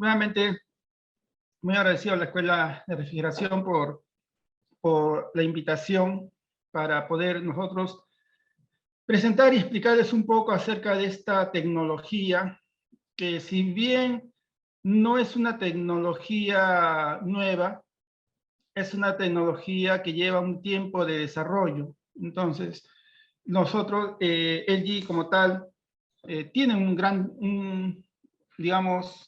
Nuevamente, muy agradecido a la Escuela de Refrigeración por la invitación para poder nosotros presentar y explicarles un poco acerca de esta tecnología, que si bien no es una tecnología nueva, es una tecnología que lleva un tiempo de desarrollo. Entonces, nosotros, LG como tal, tiene digamos,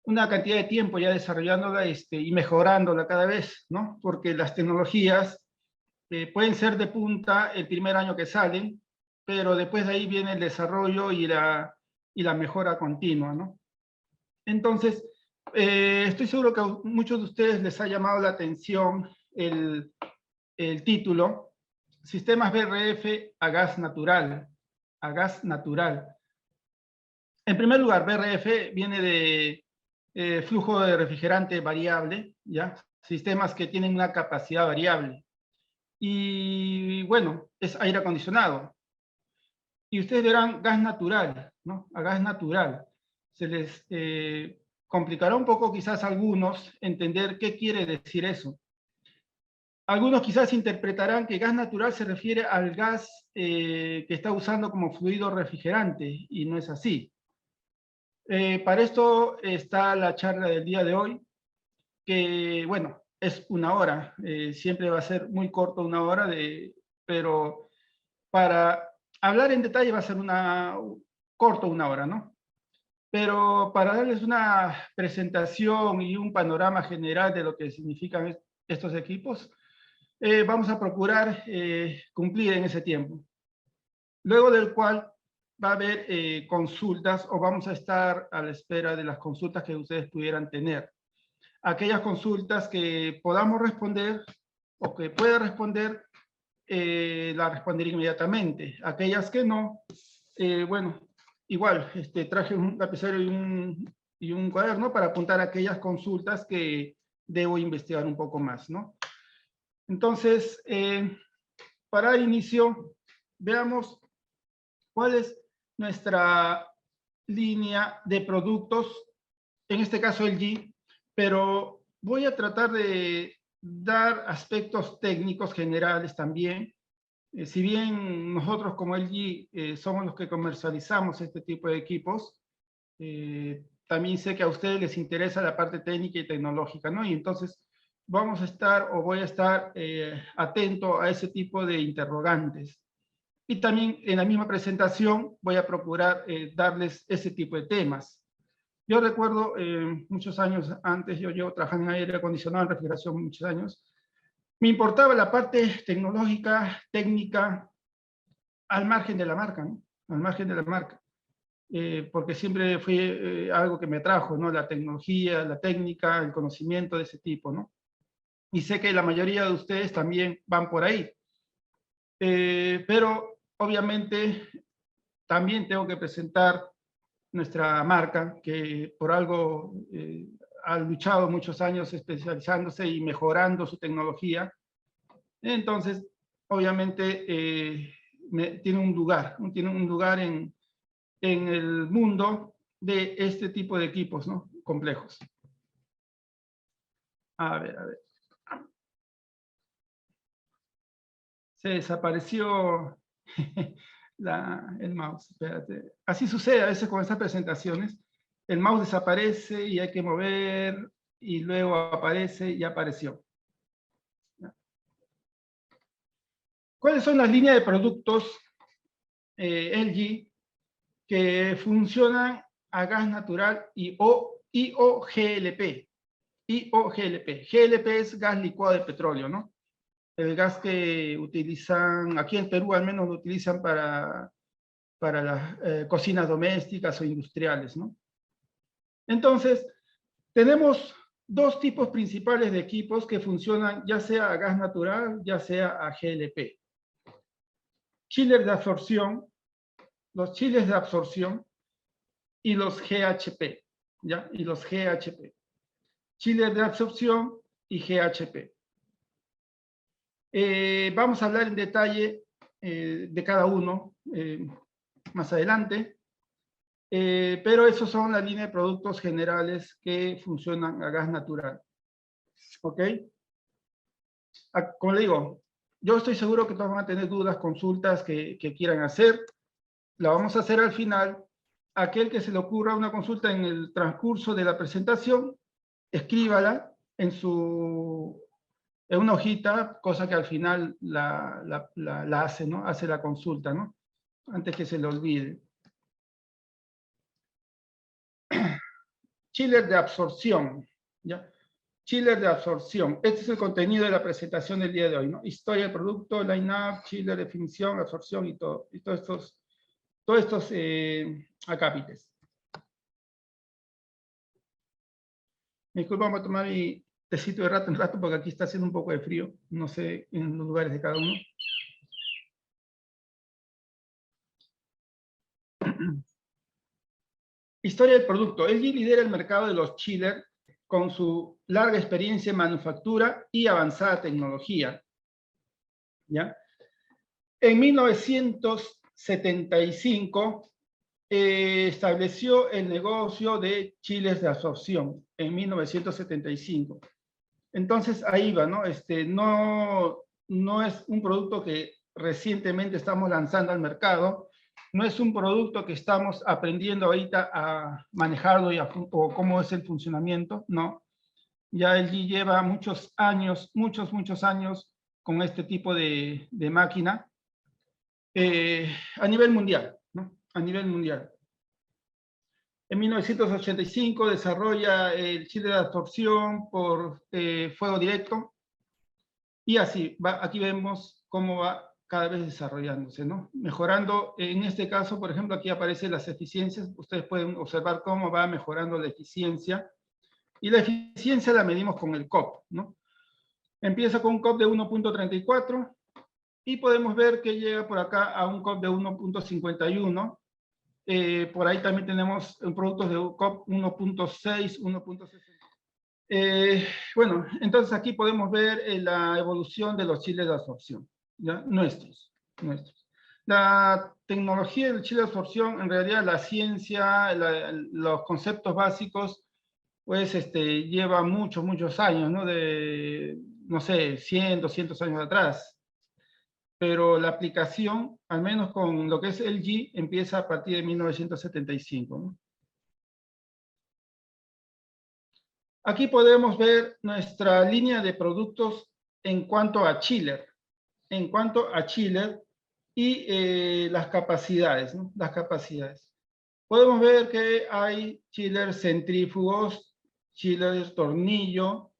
una cantidad de tiempo ya desarrollándola y mejorándola cada vez, ¿no? Porque las tecnologías pueden ser de punta el primer año que salen, pero después de ahí viene el desarrollo y la mejora continua, ¿no? Entonces, estoy seguro que a muchos de ustedes les ha llamado la atención el título, Sistemas BRF a gas natural, a gas natural. En primer lugar, BRF viene de flujo de refrigerante variable, ¿ya? Sistemas que tienen una capacidad variable. Y bueno, es aire acondicionado. Y ustedes verán gas natural, ¿no? A gas natural. Se les complicará un poco quizás a algunos entender qué quiere decir eso. Algunos quizás interpretarán que gas natural se refiere al gas que está usando como fluido refrigerante, y no es así. Para esto está la charla del día de hoy, que bueno, es una hora, siempre va a ser muy corto una hora, pero para hablar en detalle va a ser corto una hora, ¿no? Pero para darles una presentación y un panorama general de lo que significan estos equipos, vamos a procurar cumplir en ese tiempo. Luego del cual va a haber consultas, o vamos a estar a la espera de las consultas que ustedes pudieran tener. Aquellas consultas que podamos responder o que pueda responder, la responderé inmediatamente. Aquellas que no, bueno, igual, traje un lapicero y un cuaderno para apuntar aquellas consultas que debo investigar un poco más, ¿no? Entonces, para el inicio, veamos cuál es nuestra línea de productos, en este caso LG, pero voy a tratar de dar aspectos técnicos generales también. Si bien nosotros como LG somos los que comercializamos este tipo de equipos, también sé que a ustedes les interesa la parte técnica y tecnológica, ¿no? Y entonces vamos a estar, o voy a estar atento a ese tipo de interrogantes. Y también en la misma presentación voy a procurar darles ese tipo de temas. Yo recuerdo muchos años antes, yo llevo trabajando en aire acondicionado, en refrigeración muchos años, me importaba la parte tecnológica, técnica, al margen de la marca, ¿no? Al margen de la marca. Porque siempre fue algo que me atrajo, ¿no? La tecnología, la técnica, el conocimiento de ese tipo, ¿no? Y sé que la mayoría de ustedes también van por ahí. Pero obviamente también tengo que presentar nuestra marca, que por algo ha luchado muchos años especializándose y mejorando su tecnología. Entonces, obviamente, tiene un lugar en el mundo de este tipo de equipos, ¿no? Complejos. A ver, a ver. Se desapareció el mouse, espérate. Así sucede a veces con estas presentaciones. El mouse desaparece y hay que mover, y luego aparece y apareció. ¿Cuáles son las líneas de productos LG que funcionan a gas natural y o GLP? IOGLP. GLP es gas licuado de petróleo, ¿no? El gas que utilizan, aquí en Perú al menos lo utilizan para las cocinas domésticas o industriales, ¿no? Entonces, tenemos dos tipos principales de equipos que funcionan ya sea a gas natural, ya sea a GLP. Chillers de absorción, los chillers de absorción y los GHP, ¿ya? Y los GHP. Chillers de absorción y GHP. Vamos a hablar en detalle de cada uno más adelante. Pero esos son la línea de productos generales que funcionan a gas natural. ¿Ok? Como le digo, yo estoy seguro que todos van a tener dudas, consultas que quieran hacer. La vamos a hacer al final. Aquel que se le ocurra una consulta en el transcurso de la presentación, escríbala en una hojita, cosa que al final la hace, ¿no? Hace la consulta, ¿no? Antes que se le olvide. Chiller de absorción, ¿ya? Chiller de absorción. Este es el contenido de la presentación del día de hoy, ¿no? Historia del producto, line-up, chiller, definición, absorción y todo. Y todos estos acápites. Me disculpa, vamos a tomar mi tecito de rato en rato porque aquí está haciendo un poco de frío. No sé en los lugares de cada uno. Historia del producto. LG lidera el mercado de los chillers con su larga experiencia en manufactura y avanzada tecnología. ¿Ya? En 1975 estableció el negocio de chillers de absorción, en 1975. Entonces ahí va, ¿no? No es un producto que recientemente estamos lanzando al mercado, no es un producto que estamos aprendiendo ahorita a manejarlo o cómo es el funcionamiento, no. Ya LG lleva muchos años con este tipo de máquina a nivel mundial, ¿no? A nivel mundial. En 1985 desarrolla el chiller de absorción por fuego directo y así, aquí vemos cómo va cada vez desarrollándose, ¿no? Mejorando, en este caso, por ejemplo, aquí aparecen las eficiencias, ustedes pueden observar cómo va mejorando la eficiencia y la eficiencia la medimos con el COP, ¿no? Empieza con un COP de 1.34 y podemos ver que llega por acá a un COP de 1.51. Por ahí también tenemos productos de COP 1.6, 1.60. Bueno, entonces aquí podemos ver la evolución de los chiles de absorción, ¿ya? Nuestros. La tecnología del chile de absorción, en realidad la ciencia, los conceptos básicos, pues lleva muchos años, ¿no? No sé, 100, 200 años atrás. Pero la aplicación, al menos con lo que es LG, empieza a partir de 1975, ¿no? Aquí podemos ver nuestra línea de productos en cuanto a chiller. Y las capacidades, ¿no? Las capacidades. Podemos ver que hay chillers centrífugos, chillers tornillo,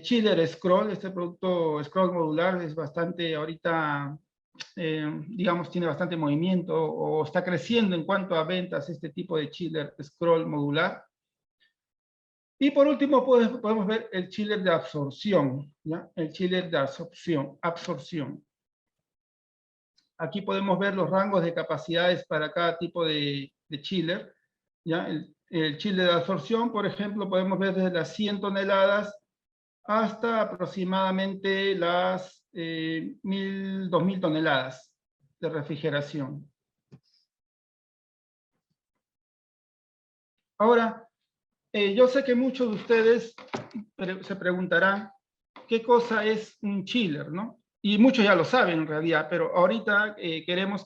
chiller scroll. Este producto scroll modular es bastante ahorita, digamos, tiene bastante movimiento o está creciendo en cuanto a ventas este tipo de chiller scroll modular. Y por último podemos ver el chiller de absorción, ¿ya? El chiller de absorción. Aquí podemos ver los rangos de capacidades para cada tipo de chiller, ¿ya? El chiller de absorción, por ejemplo, podemos ver desde las 100 toneladas hasta aproximadamente las 1.000, 2.000 toneladas de refrigeración. Ahora, yo sé que muchos de ustedes se preguntarán qué cosa es un chiller, ¿no? Y muchos ya lo saben en realidad, pero ahorita queremos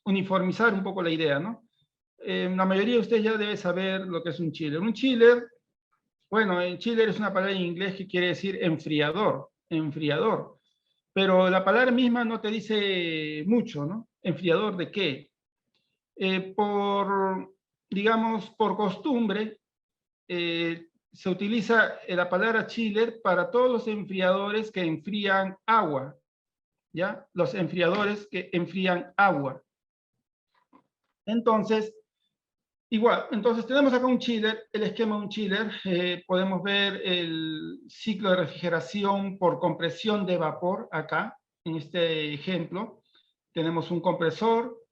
uniformizar un poco la idea, ¿no? La mayoría de ustedes ya debe saber lo que es un chiller. Un chiller, bueno, el chiller es una palabra en inglés que quiere decir enfriador. Pero la palabra misma no te dice mucho, ¿no? ¿Enfriador de qué? Digamos, por costumbre, se utiliza la palabra chiller para todos los enfriadores que enfrían agua, ¿ya? Los enfriadores que enfrían agua. Entonces, entonces tenemos acá un chiller, el esquema de un chiller. Podemos ver el ciclo de refrigeración por compresión de vapor acá, en este ejemplo. Tenemos un compresor,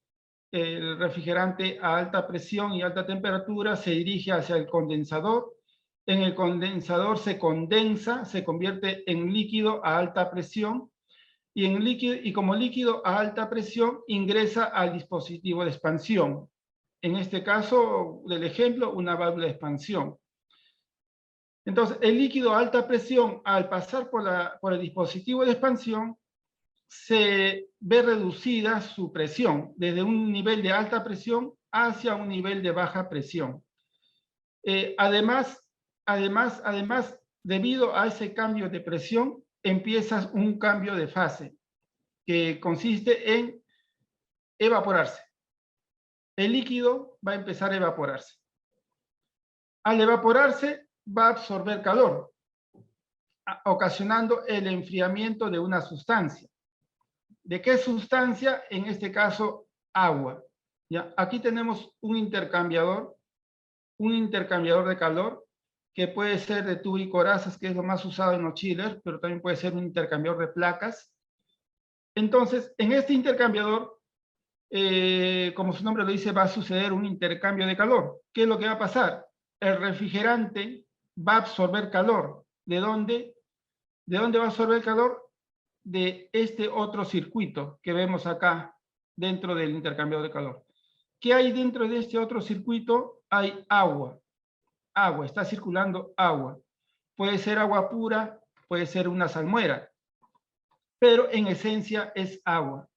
el refrigerante a alta presión y alta temperatura se dirige hacia el condensador. En el condensador se condensa, se convierte en líquido a alta presión y como líquido a alta presión ingresa al dispositivo de expansión. En este caso del ejemplo, una válvula de expansión. Entonces, el líquido a alta presión, al pasar por el dispositivo de expansión, se ve reducida su presión, desde un nivel de alta presión hacia un nivel de baja presión. Además, debido a ese cambio de presión, empieza un cambio de fase, que consiste en evaporarse. El líquido va a empezar a evaporarse. Al evaporarse, va a absorber calor, ocasionando el enfriamiento de una sustancia. ¿De qué sustancia? En este caso, agua. ¿Ya? Aquí tenemos un intercambiador de calor, que puede ser de tubo y corazas, que es lo más usado en los chillers, pero también puede ser un intercambiador de placas. Entonces, en este intercambiador, como su nombre lo dice, va a suceder un intercambio de calor. ¿Qué es lo que va a pasar? El refrigerante va a absorber calor. ¿De dónde? ¿De dónde va a absorber calor? De este otro circuito que vemos acá dentro del intercambiador de calor. ¿Qué hay dentro de este otro circuito? Hay agua. Agua, está circulando agua. Puede ser agua pura, puede ser una salmuera, pero en esencia es agua,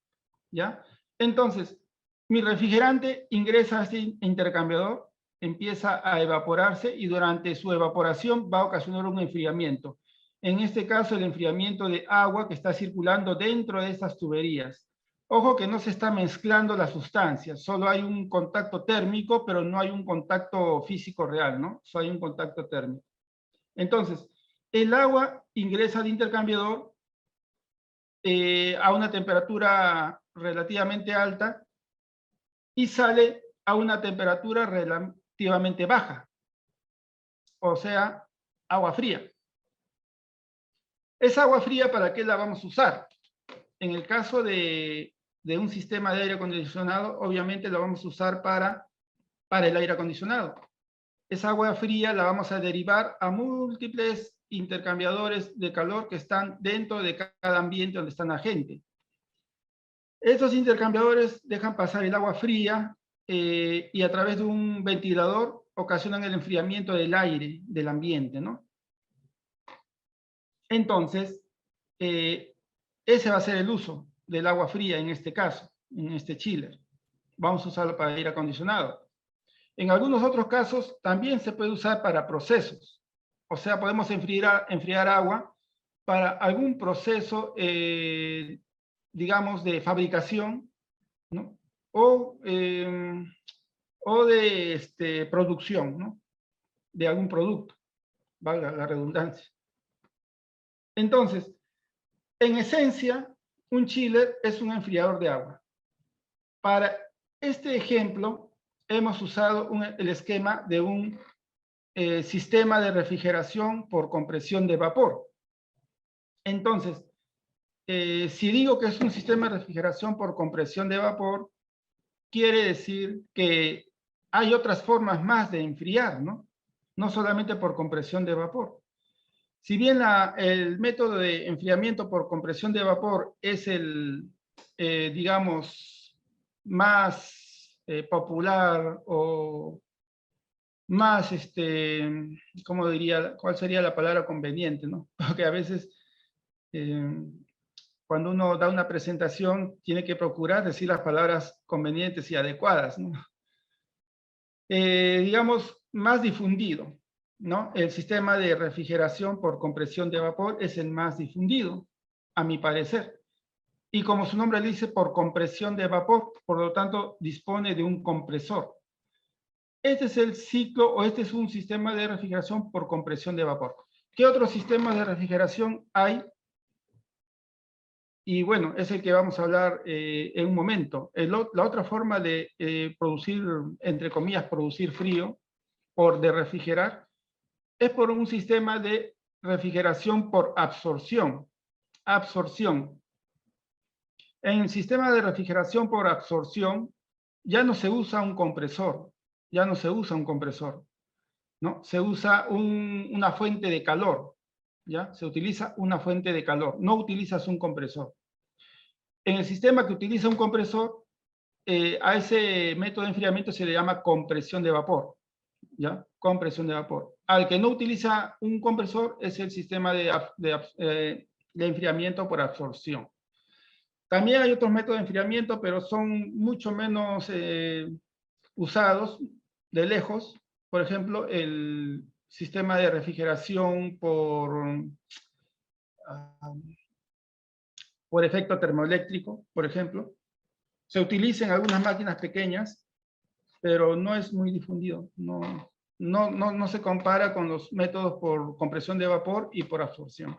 ¿ya? Entonces, mi refrigerante ingresa a este intercambiador, empieza a evaporarse y durante su evaporación va a ocasionar un enfriamiento. En este caso, el enfriamiento de agua que está circulando dentro de estas tuberías. Ojo que no se está mezclando las sustancias, solo hay un contacto térmico, pero no hay un contacto físico real, ¿no? Solo hay un contacto térmico. Entonces, el agua ingresa al intercambiador a una temperatura relativamente alta y sale a una temperatura relativamente baja, o sea, agua fría. ¿Esa agua fría para qué la vamos a usar? En el caso de un sistema de aire acondicionado, obviamente la vamos a usar para el aire acondicionado. Esa agua fría la vamos a derivar a múltiples intercambiadores de calor que están dentro de cada ambiente donde está la gente. Estos intercambiadores dejan pasar el agua fría y a través de un ventilador ocasionan el enfriamiento del aire del ambiente, ¿no? Entonces, ese va a ser el uso del agua fría en este caso, en este chiller. Vamos a usarlo para aire acondicionado. En algunos otros casos también se puede usar para procesos. O sea, podemos enfriar agua para algún proceso, digamos, de fabricación, ¿no? O de producción, ¿no? De algún producto, valga la redundancia. Entonces, en esencia, un chiller es un enfriador de agua. Para este ejemplo, hemos usado el esquema de un sistema de refrigeración por compresión de vapor. Entonces, si digo que es un sistema de refrigeración por compresión de vapor, quiere decir que hay otras formas más de enfriar, ¿no? No solamente por compresión de vapor. Si bien el método de enfriamiento por compresión de vapor es el, digamos, más popular o más, ¿cómo diría? ¿Cuál sería la palabra conveniente, no? Porque a veces, cuando uno da una presentación, tiene que procurar decir las palabras convenientes y adecuadas, ¿no? Digamos, más difundido, ¿no? El sistema de refrigeración por compresión de vapor es el más difundido, a mi parecer. Y como su nombre dice, por compresión de vapor, por lo tanto, dispone de un compresor. Este es el ciclo, o este es un sistema de refrigeración por compresión de vapor. ¿Qué otros sistemas de refrigeración hay? Y bueno, es el que vamos a hablar en un momento. La otra forma de producir, entre comillas, producir frío, de refrigerar, es por un sistema de refrigeración por absorción. Absorción. En el sistema de refrigeración por absorción, ya no se usa un compresor, ya no se usa un compresor, ¿no? Se usa una fuente de calor, ¿ya? Se utiliza una fuente de calor, no utilizas un compresor. En el sistema que utiliza un compresor, a ese método de enfriamiento se le llama compresión de vapor, ¿ya? Compresión de vapor. Al que no utiliza un compresor es el sistema de enfriamiento por absorción. También hay otros métodos de enfriamiento, pero son mucho menos usados de lejos. Por ejemplo, el sistema de refrigeración por efecto termoeléctrico, por ejemplo. Se utiliza en algunas máquinas pequeñas, pero no es muy difundido. No se compara con los métodos por compresión de vapor y por absorción.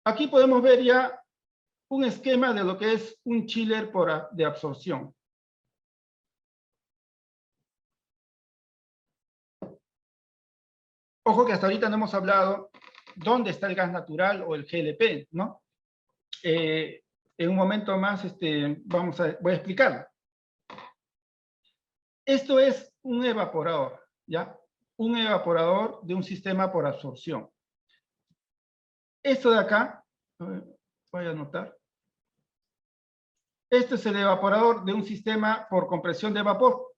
Aquí podemos ver ya un esquema de lo que es un chiller de absorción. Ojo que hasta ahorita no hemos hablado dónde está el gas natural o el GLP, ¿no? En un momento más voy a explicarlo. Esto es un evaporador, ¿ya? Un evaporador de un sistema por absorción. Esto de acá, voy a anotar. Este es el evaporador de un sistema por compresión de vapor.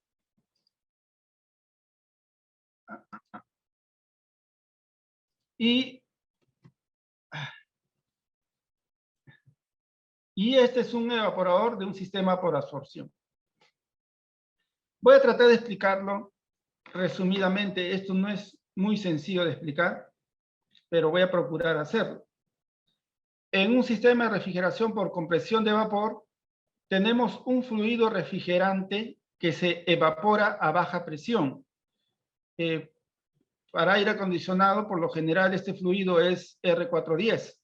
Y este es un evaporador de un sistema por absorción. Voy a tratar de explicarlo resumidamente. Esto no es muy sencillo de explicar, pero voy a procurar hacerlo. En un sistema de refrigeración por compresión de vapor, tenemos un fluido refrigerante que se evapora a baja presión. Para aire acondicionado, por lo general, este fluido es R410.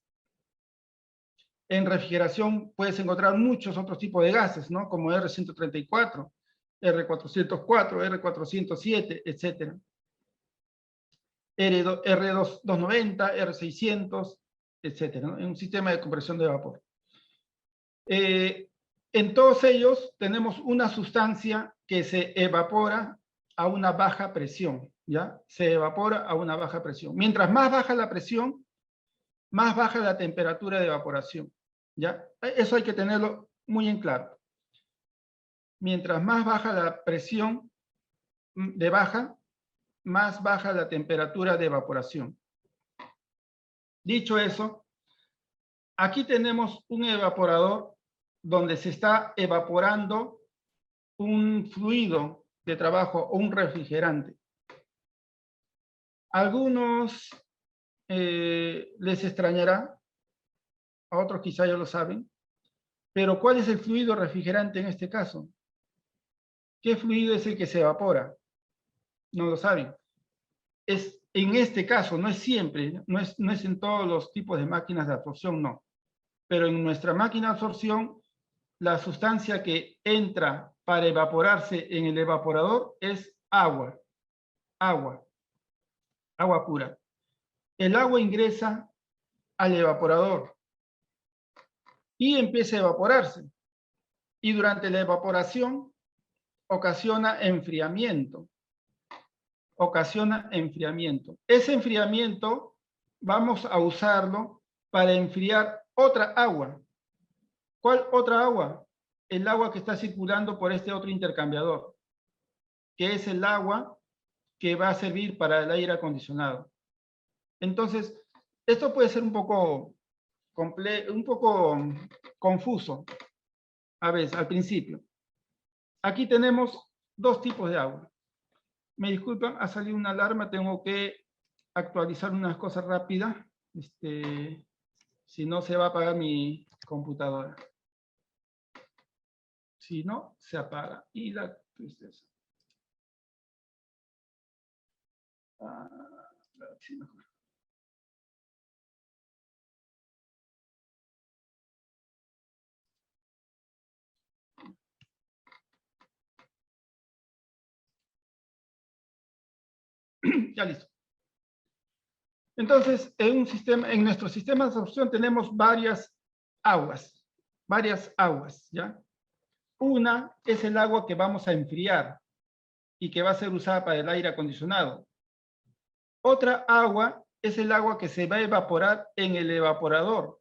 En refrigeración puedes encontrar muchos otros tipos de gases, ¿no? Como R134, R404, R407, etc. R290, R600, etc. ¿no? En un sistema de compresión de vapor. En todos ellos tenemos una sustancia que se evapora a una baja presión, ¿ya? Se evapora a una baja presión. Mientras más baja la presión, más baja la temperatura de evaporación, ¿ya? Eso hay que tenerlo muy en claro. Mientras más baja la presión más baja la temperatura de evaporación. Dicho eso, aquí tenemos un evaporador donde se está evaporando un fluido de trabajo o un refrigerante. A algunos les extrañará, a otros quizá ya lo saben, pero ¿cuál es el fluido refrigerante en este caso? ¿Qué fluido es el que se evapora? No lo saben. Es en este caso, no es siempre, no es en todos los tipos de máquinas de absorción, no. Pero en nuestra máquina de absorción, la sustancia que entra para evaporarse en el evaporador es agua. Agua pura. El agua ingresa al evaporador y empieza a evaporarse. Y durante la evaporación ocasiona enfriamiento. Ese enfriamiento vamos a usarlo para enfriar otra agua. ¿Cuál otra agua? El agua que está circulando por este otro intercambiador, que es el agua que va a servir para el aire acondicionado. Entonces, esto puede ser un poco confuso a veces, al principio. Aquí tenemos dos tipos de agua. Me disculpan, ha salido una alarma, tengo que actualizar unas cosas rápidas. Si no, se va a apagar mi computadora. Si no, se apaga. Y la tristeza. Sí, mejor. Ya listo. Entonces, en nuestro sistema de absorción tenemos varias aguas, ¿ya? Una es el agua que vamos a enfriar y que va a ser usada para el aire acondicionado. Otra agua es el agua que se va a evaporar en el evaporador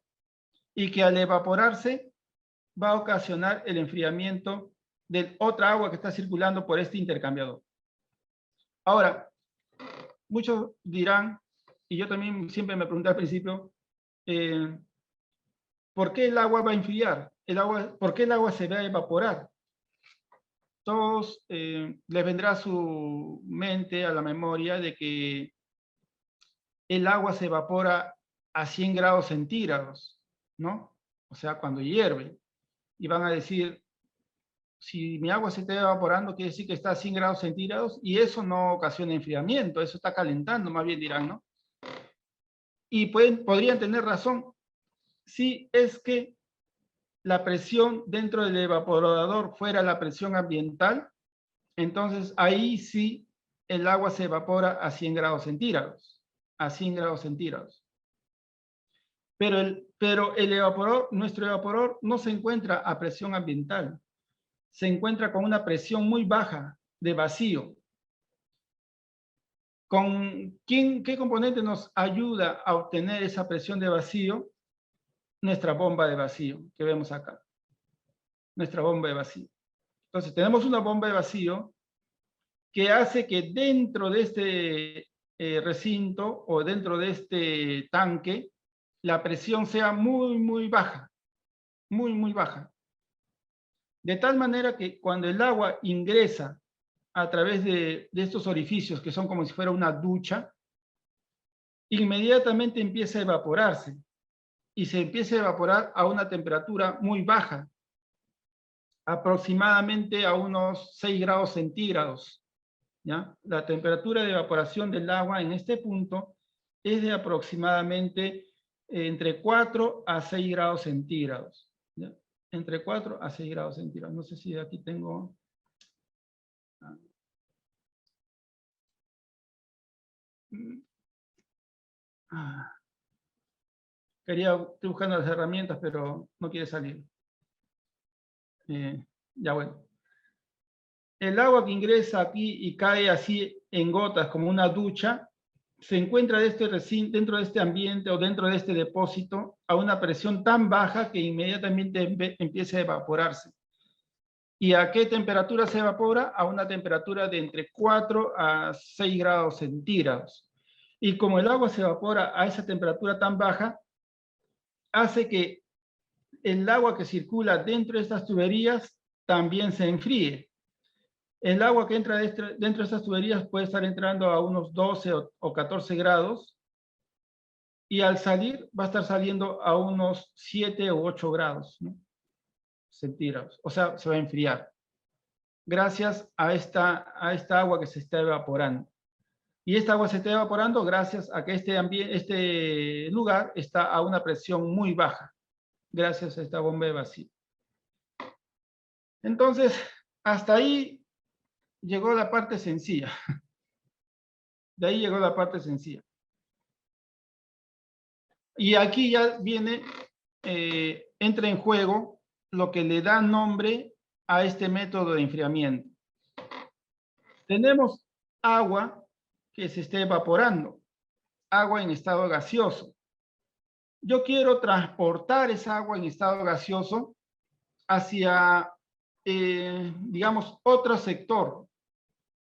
y que al evaporarse va a ocasionar el enfriamiento de otra agua que está circulando por este intercambiador. Ahora, muchos dirán, y yo también siempre me pregunté al principio, ¿por qué el agua va a enfriar? ¿Por qué el agua se va a evaporar? Todos les vendrá a su mente, a la memoria, de que el agua se evapora a 100 grados centígrados, ¿no? O sea, cuando hierve. Y van a decir, si mi agua se está evaporando, quiere decir que está a 100 grados centígrados, y eso no ocasiona enfriamiento, eso está calentando, más bien dirán, ¿no? Y podrían tener razón, si es que la presión dentro del evaporador fuera la presión ambiental, entonces ahí sí el agua se evapora a 100 grados centígrados, a 100 grados centígrados. Pero el evaporador, nuestro evaporador no se encuentra a presión ambiental, se encuentra con una presión muy baja de vacío. ¿Qué componente nos ayuda a obtener esa presión de vacío? Nuestra bomba de vacío, que vemos acá. Nuestra bomba de vacío. Entonces, tenemos una bomba de vacío que hace que dentro de este recinto o dentro de este tanque, la presión sea muy, muy baja. Muy, muy baja. De tal manera que cuando el agua ingresa a través de estos orificios, que son como si fuera una ducha, inmediatamente empieza a evaporarse. Y se empieza a evaporar a una temperatura muy baja, aproximadamente a unos 6 grados centígrados. ¿Ya? La temperatura de evaporación del agua en este punto es de aproximadamente entre 4 a 6 grados centígrados. ¿Ya? Entre 4 a 6 grados centígrados. No sé si aquí tengo... Estoy buscando las herramientas, pero no quiere salir. Ya bueno. El agua que ingresa aquí y cae así en gotas como una ducha, se encuentra dentro de este ambiente o dentro de este depósito a una presión tan baja que inmediatamente empieza a evaporarse. ¿Y a qué temperatura se evapora? A una temperatura de entre 4 a 6 grados centígrados. Y como el agua se evapora a esa temperatura tan baja, hace que el agua que circula dentro de estas tuberías también se enfríe. El agua que entra dentro de estas tuberías puede estar entrando a unos 12 o 14 grados y al salir va a estar saliendo a unos 7 o 8 grados, ¿no? Centígrados. O sea, se va a enfriar gracias a esta agua que se está evaporando. Y esta agua se está evaporando gracias a que este lugar está a una presión muy baja, gracias a esta bomba de vacío. Entonces, hasta ahí llegó la parte sencilla. De ahí llegó la parte sencilla. Y aquí ya viene, entra en juego lo que le da nombre a este método de enfriamiento. Tenemos agua que se está evaporando, agua en estado gaseoso. Yo quiero transportar esa agua en estado gaseoso hacia, digamos, otro sector,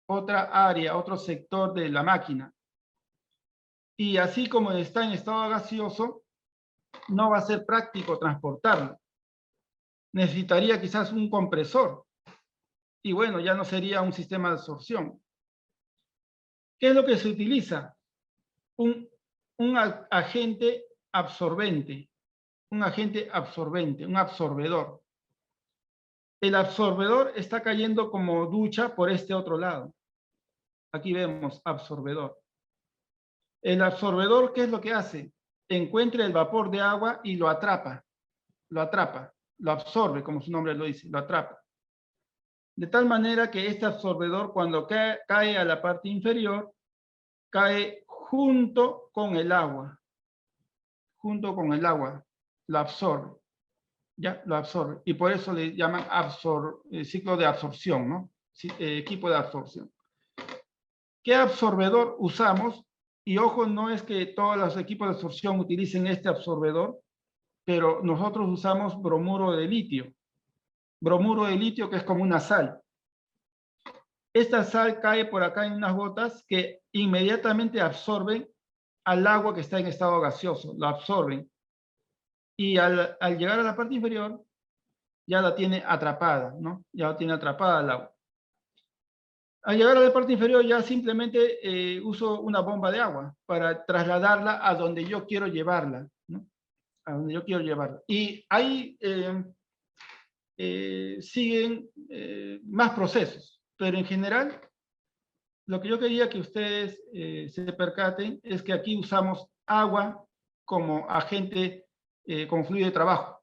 otra área, otro sector de la máquina. Y así como está en estado gaseoso, no va a ser práctico transportarlo. Necesitaría quizás un compresor. Y bueno, ya no sería un sistema de absorción. ¿Qué es lo que se utiliza? Un agente absorbente. Un agente absorbente, un absorbedor. El absorbedor está cayendo como ducha por este otro lado. Aquí vemos absorbedor. El absorbedor, ¿qué es lo que hace? Encuentra el vapor de agua y lo atrapa. Lo atrapa. Lo absorbe, como su nombre lo dice. Lo atrapa. De tal manera que este absorbedor, cuando cae a la parte inferior, cae junto con el agua. Junto con el agua. Lo absorbe. Ya, lo absorbe. Y por eso le llaman ciclo de absorción, ¿no? Equipo de absorción. ¿Qué absorbedor usamos? Y ojo, no es que todos los equipos de absorción utilicen este absorbedor, pero nosotros usamos bromuro de litio. bromuro de litio, que es como una sal. Esta sal cae por acá en unas gotas que inmediatamente absorben al agua que está en estado gaseoso, lo absorben. Y al llegar a la parte inferior, ya la tiene atrapada, ¿no? Ya la tiene atrapada el agua. Al llegar a la parte inferior ya simplemente uso una bomba de agua para trasladarla a donde yo quiero llevarla, ¿no? A donde yo quiero llevarla. Y ahí siguen más procesos, pero en general lo que yo quería que ustedes se percaten es que aquí usamos agua como agente, como fluido de trabajo,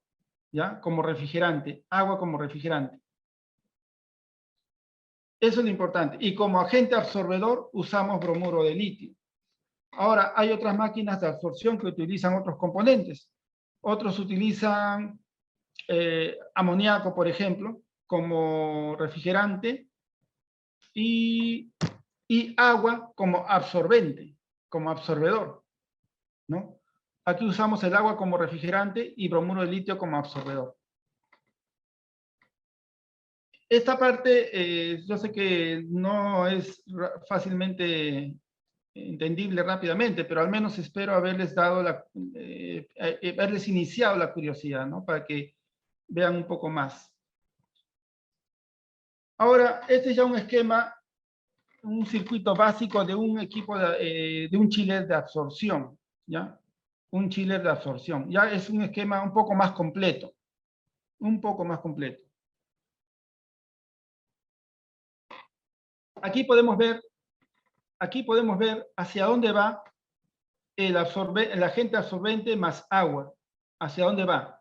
¿ya? Como refrigerante, agua como refrigerante. Eso es lo importante. Y como agente absorbedor usamos bromuro de litio. Ahora, hay otras máquinas de absorción que utilizan otros componentes. Otros utilizan amoníaco, por ejemplo, como refrigerante y agua como absorbente, como absorbedor, ¿no? Aquí usamos el agua como refrigerante y bromuro de litio como absorbedor. Esta parte, yo sé que no es fácilmente entendible rápidamente, pero al menos espero haberles dado haberles iniciado la curiosidad, ¿no? Para que vean un poco más. Ahora, este es ya un esquema, un circuito básico de un equipo, de un chiller de absorción, ¿ya? Un chiller de absorción. Ya es un esquema un poco más completo, un poco más completo. Aquí podemos ver hacia dónde va el agente absorbente más agua. ¿Hacia dónde va?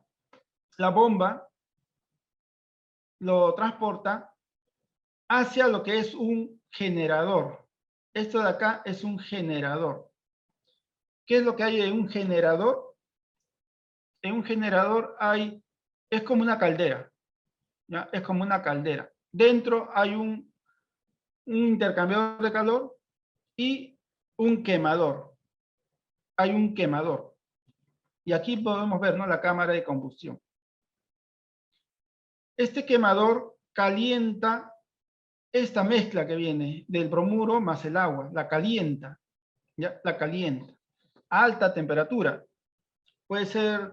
La bomba lo transporta hacia lo que es un generador. Esto de acá es un generador. ¿Qué es lo que hay en un generador? En un generador es como una caldera, ¿ya? Es como una caldera. Dentro hay un intercambiador de calor y un quemador. Hay un quemador. Y aquí podemos ver, ¿no?, la cámara de combustión. Este quemador calienta esta mezcla que viene del bromuro más el agua, la calienta, ¿ya? La calienta a alta temperatura. Puede ser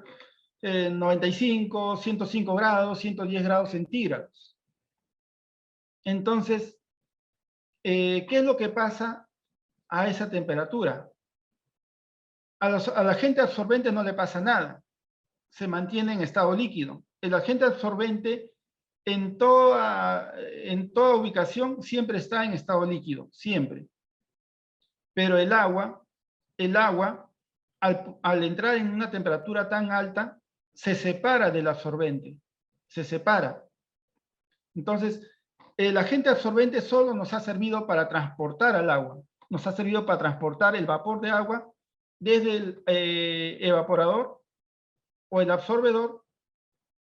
95, 105 grados, 110 grados centígrados. Entonces, ¿qué es lo que pasa a esa temperatura? A la agente absorbente no le pasa nada, se mantiene en estado líquido. El agente absorbente en toda ubicación siempre está en estado líquido, siempre. Pero el agua al entrar en una temperatura tan alta, se separa del absorbente, se separa. Entonces, el agente absorbente solo nos ha servido para transportar al agua, nos ha servido para transportar el vapor de agua desde el evaporador o el absorbedor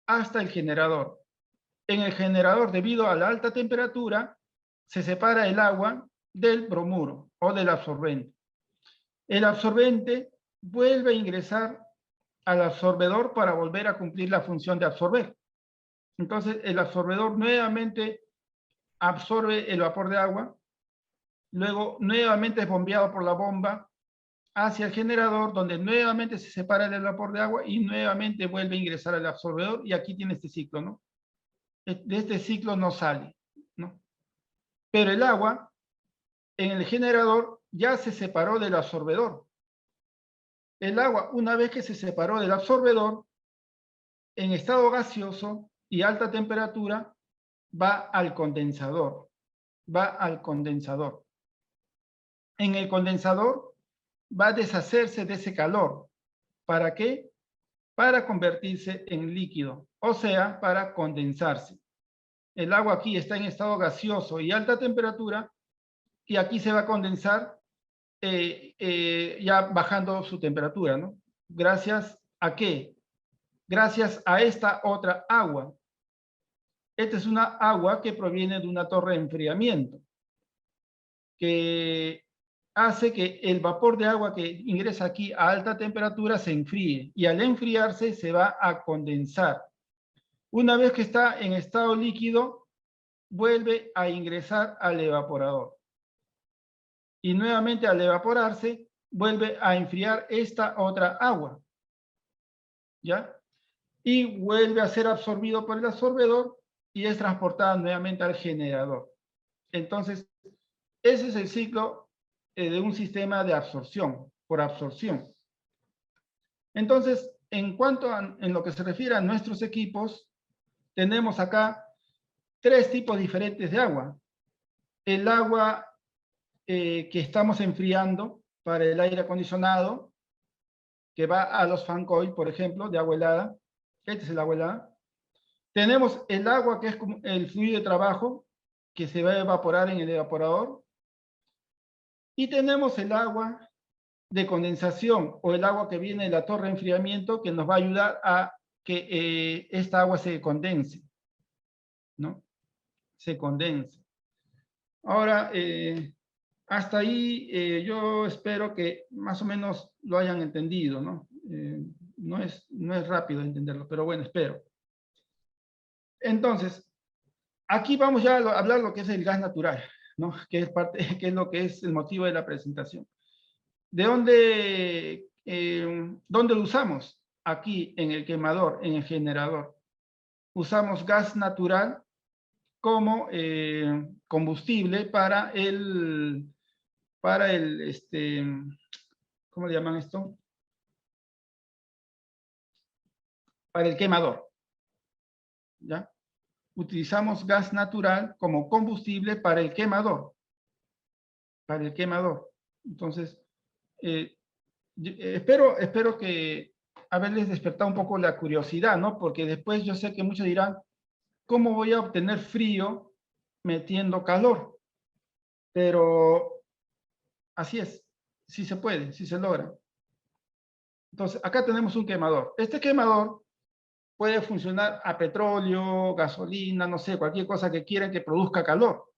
hasta el generador. En el generador, debido a la alta temperatura, se separa el agua del bromuro o del absorbente. El absorbente vuelve a ingresar al absorbedor para volver a cumplir la función de absorber. Entonces, el absorbedor nuevamente absorbe el vapor de agua, luego nuevamente es bombeado por la bomba hacia el generador, donde nuevamente se separa el vapor de agua y nuevamente vuelve a ingresar al absorbedor, y aquí tiene este ciclo, ¿no? De este ciclo no sale, ¿no? Pero el agua en el generador ya se separó del absorbedor. El agua, una vez que se separó del absorbedor, en estado gaseoso y alta temperatura, va al condensador. Va al condensador. En el condensador va a deshacerse de ese calor. ¿Para qué? Para convertirse en líquido, o sea, para condensarse. El agua aquí está en estado gaseoso y alta temperatura, y aquí se va a condensar ya bajando su temperatura, ¿no? ¿Gracias a qué? Gracias a esta otra agua. Esta es una agua que proviene de una torre de enfriamiento, que hace que el vapor de agua que ingresa aquí a alta temperatura se enfríe, y al enfriarse se va a condensar. Una vez que está en estado líquido, vuelve a ingresar al evaporador. Y nuevamente al evaporarse, vuelve a enfriar esta otra agua. ¿Ya? Y vuelve a ser absorbido por el absorbedor y es transportada nuevamente al generador. Entonces, ese es el ciclo de un sistema de absorción, por absorción. Entonces, en lo que se refiere a nuestros equipos, tenemos acá tres tipos diferentes de agua. El agua que estamos enfriando para el aire acondicionado, que va a los fan coil, por ejemplo, de agua helada. Este es el agua helada. Tenemos el agua que es como el fluido de trabajo, que se va a evaporar en el evaporador. Y tenemos el agua de condensación o el agua que viene de la torre de enfriamiento que nos va a ayudar a que esta agua se condense, ¿no? Se condense. Ahora, hasta ahí yo espero que más o menos lo hayan entendido, ¿no? No es rápido entenderlo, pero bueno, espero. Entonces, aquí vamos ya a hablar lo que es el gas natural, ¿no? Que es que es lo que es el motivo de la presentación. ¿De dónde lo usamos? Aquí, en el quemador, en el generador. Usamos gas natural como combustible para ¿cómo le llaman esto? Para el quemador, ¿ya? Utilizamos gas natural como combustible para el quemador. Para el quemador. Entonces, espero que haberles despertado un poco la curiosidad, ¿no? Porque después yo sé que muchos dirán, ¿cómo voy a obtener frío metiendo calor? Pero así es, sí se puede, sí se logra. Entonces, acá tenemos un quemador. Este quemador puede funcionar a petróleo, gasolina, no sé, cualquier cosa que quieran que produzca calor.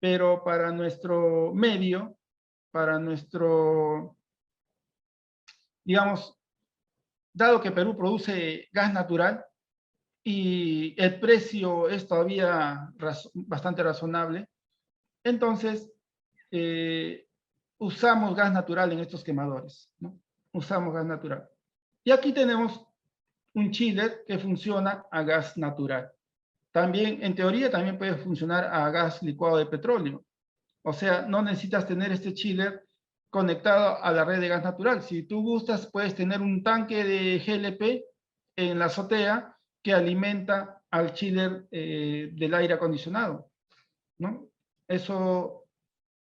Pero para nuestro medio, para nuestro, digamos, dado que Perú produce gas natural y el precio es todavía bastante razonable, entonces usamos gas natural en estos quemadores, ¿no? Usamos gas natural. Y aquí tenemos un chiller que funciona a gas natural. También, en teoría, también puede funcionar a gas licuado de petróleo. O sea, no necesitas tener este chiller conectado a la red de gas natural. Si tú gustas, puedes tener un tanque de GLP en la azotea que alimenta al chiller del aire acondicionado, ¿no? Eso,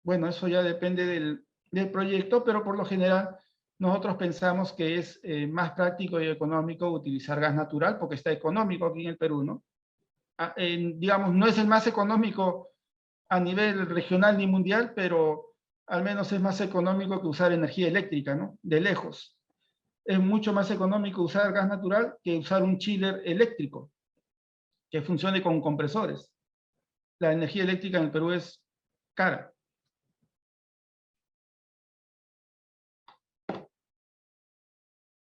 bueno, eso ya depende del proyecto, pero por lo general nosotros pensamos que es más práctico y económico utilizar gas natural porque está económico aquí en el Perú, ¿no? Digamos, no es el más económico a nivel regional ni mundial, pero al menos es más económico que usar energía eléctrica, ¿no? De lejos. Es mucho más económico usar gas natural que usar un chiller eléctrico que funcione con compresores. La energía eléctrica en el Perú es cara.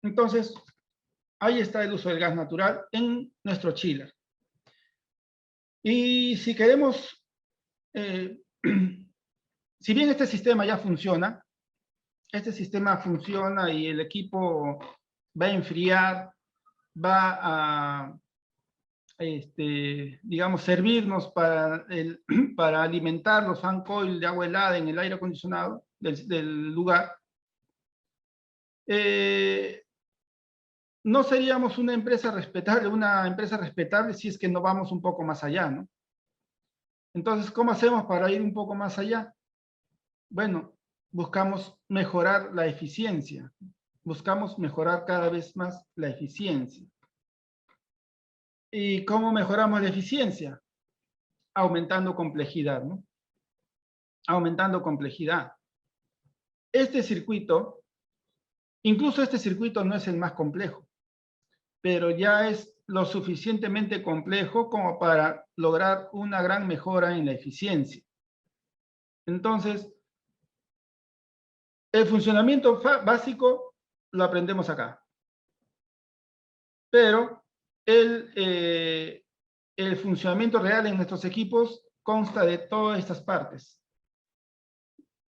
Entonces, ahí está el uso del gas natural en nuestro chiller. Y si queremos, si bien este sistema ya funciona, este sistema funciona y el equipo va a enfriar, va a, digamos, servirnos para alimentar los fan coil de agua helada en el aire acondicionado del lugar. No seríamos una empresa respetable si es que no vamos un poco más allá, ¿no? Entonces, ¿cómo hacemos para ir un poco más allá? Bueno, buscamos mejorar la eficiencia. Buscamos mejorar cada vez más la eficiencia. ¿Y cómo mejoramos la eficiencia? Aumentando complejidad, ¿no? Aumentando complejidad. Este circuito, incluso este circuito no es el más complejo, pero ya es lo suficientemente complejo como para lograr una gran mejora en la eficiencia. Entonces, el funcionamiento básico lo aprendemos acá. Pero el funcionamiento real en nuestros equipos consta de todas estas partes.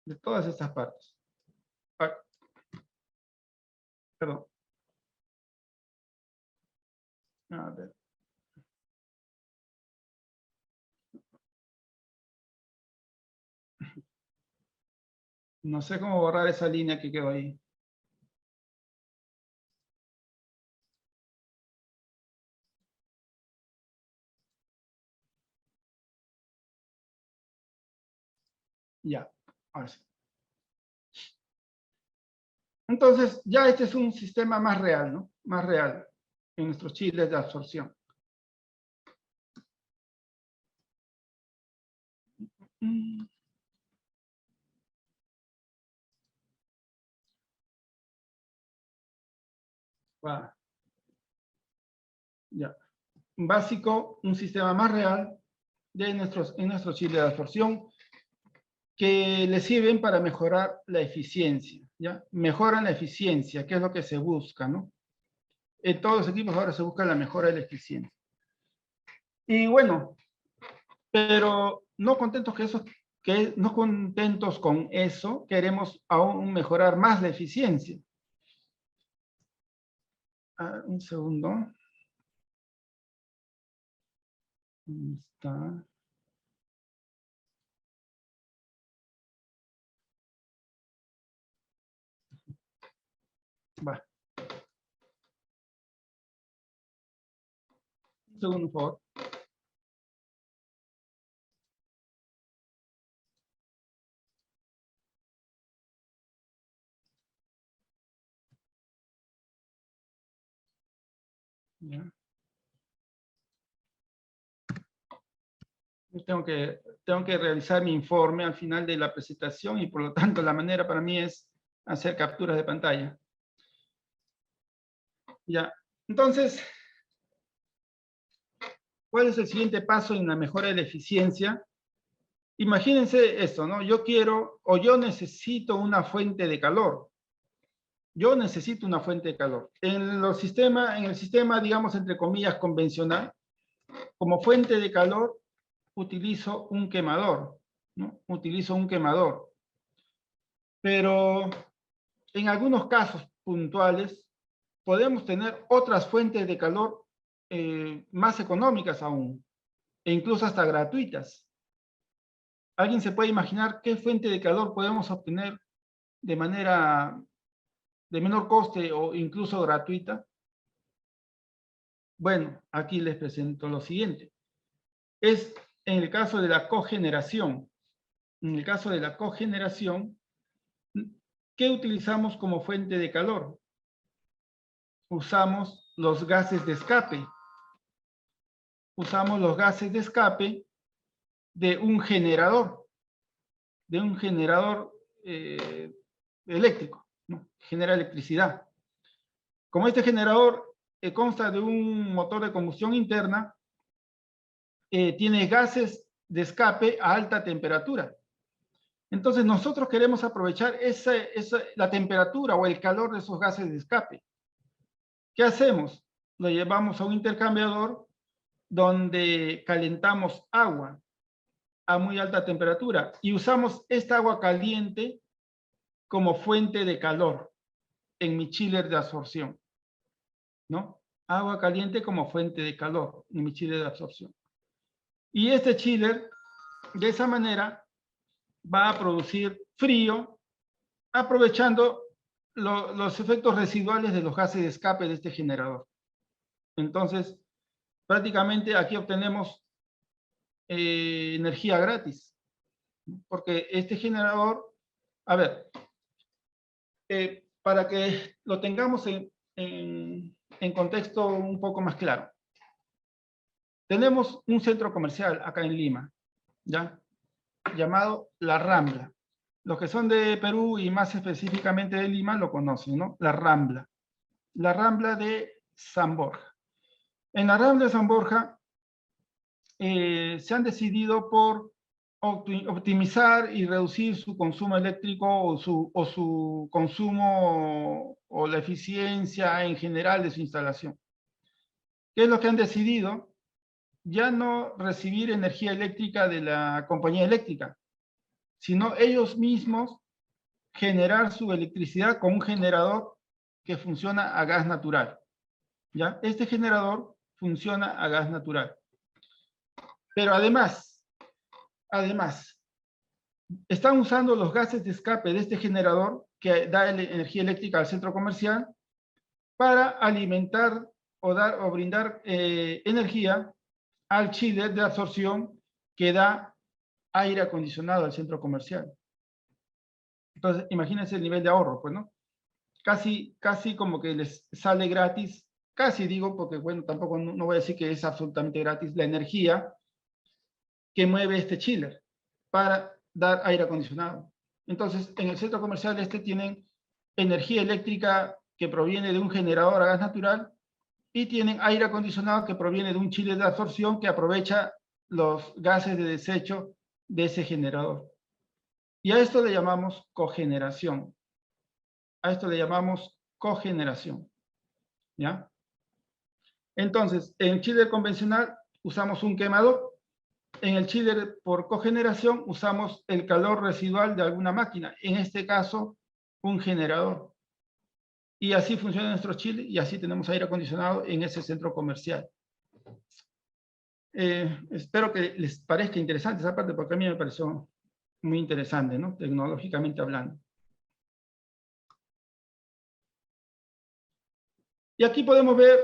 De todas estas partes. Ah, perdón. A ver. No sé cómo borrar esa línea que quedó ahí. Ya, ahora sí. Entonces, ya este es un sistema más real, ¿no? Más real en nuestros chiles de absorción. Va. Ya. Básico, un sistema más real de en nuestros chiles de absorción que le sirven para mejorar la eficiencia, ¿ya? Mejoran la eficiencia, que es lo que se busca, ¿no? En todos los equipos ahora se busca la mejora de la eficiencia. Y bueno, pero no contentos no contentos con eso, queremos aún mejorar más la eficiencia. Un segundo. ¿Dónde está? Va. Un segundo, por favor. Ya. Tengo que realizar mi informe al final de la presentación y por lo tanto la manera para mí es hacer capturas de pantalla. Ya, entonces, ¿cuál es el siguiente paso en la mejora de la eficiencia? Imagínense esto, ¿no? Yo quiero o yo necesito una fuente de calor. Yo necesito una fuente de calor. En el sistema, digamos, entre comillas, convencional, como fuente de calor, utilizo un quemador, ¿no? Utilizo un quemador. Pero en algunos casos puntuales, podemos tener otras fuentes de calor más económicas aún, e incluso hasta gratuitas. ¿Alguien se puede imaginar qué fuente de calor podemos obtener de manera de menor coste o incluso gratuita? Bueno, aquí les presento lo siguiente. Es en el caso de la cogeneración. En el caso de la cogeneración, ¿qué utilizamos como fuente de calor? Usamos los gases de escape. Usamos los gases de escape de un generador eléctrico, ¿no? Genera electricidad. Como este generador consta de un motor de combustión interna, tiene gases de escape a alta temperatura. Entonces nosotros queremos aprovechar la temperatura o el calor de esos gases de escape. ¿Qué hacemos? Lo llevamos a un intercambiador donde calentamos agua a muy alta temperatura y usamos esta agua caliente como fuente de calor en mi chiller de absorción, ¿no? Agua caliente como fuente de calor en mi chiller de absorción. Y este chiller, de esa manera, va a producir frío, aprovechando los efectos residuales de los gases de escape de este generador. Entonces, prácticamente aquí obtenemos energía gratis, porque este generador, a ver, para que lo tengamos en contexto un poco más claro. Tenemos un centro comercial acá en Lima, ¿ya? Llamado La Rambla. Los que son de Perú y más específicamente de Lima lo conocen, ¿no? La Rambla. La Rambla de San Borja. En la Rambla de San Borja se han decidido por optimizar y reducir su consumo eléctrico o su consumo o la eficiencia en general de su instalación. ¿Qué es lo que han decidido? Ya no recibir energía eléctrica de la compañía eléctrica, sino ellos mismos generar su electricidad con un generador que funciona a gas natural. ¿Ya? Este generador funciona a gas natural. Pero además, están usando los gases de escape de este generador que da energía eléctrica al centro comercial para alimentar o brindar energía al chiller de absorción que da aire acondicionado al centro comercial. Entonces, imagínense el nivel de ahorro, pues, ¿no? Casi como que les sale gratis, casi digo, porque bueno, tampoco no voy a decir que es absolutamente gratis, la energía que mueve este chiller para dar aire acondicionado. Entonces, en el centro comercial tienen energía eléctrica que proviene de un generador a gas natural y tienen aire acondicionado que proviene de un chiller de absorción que aprovecha los gases de desecho de ese generador. Y a esto le llamamos cogeneración. A esto le llamamos cogeneración. ¿Ya? Entonces, en chiller convencional usamos un quemador. En el chiller por cogeneración usamos el calor residual de alguna máquina, en este caso, un generador. Y así funciona nuestro chiller y así tenemos aire acondicionado en ese centro comercial. Espero que les parezca interesante esa parte porque a mí me pareció muy interesante, ¿no? Tecnológicamente hablando. Y aquí podemos ver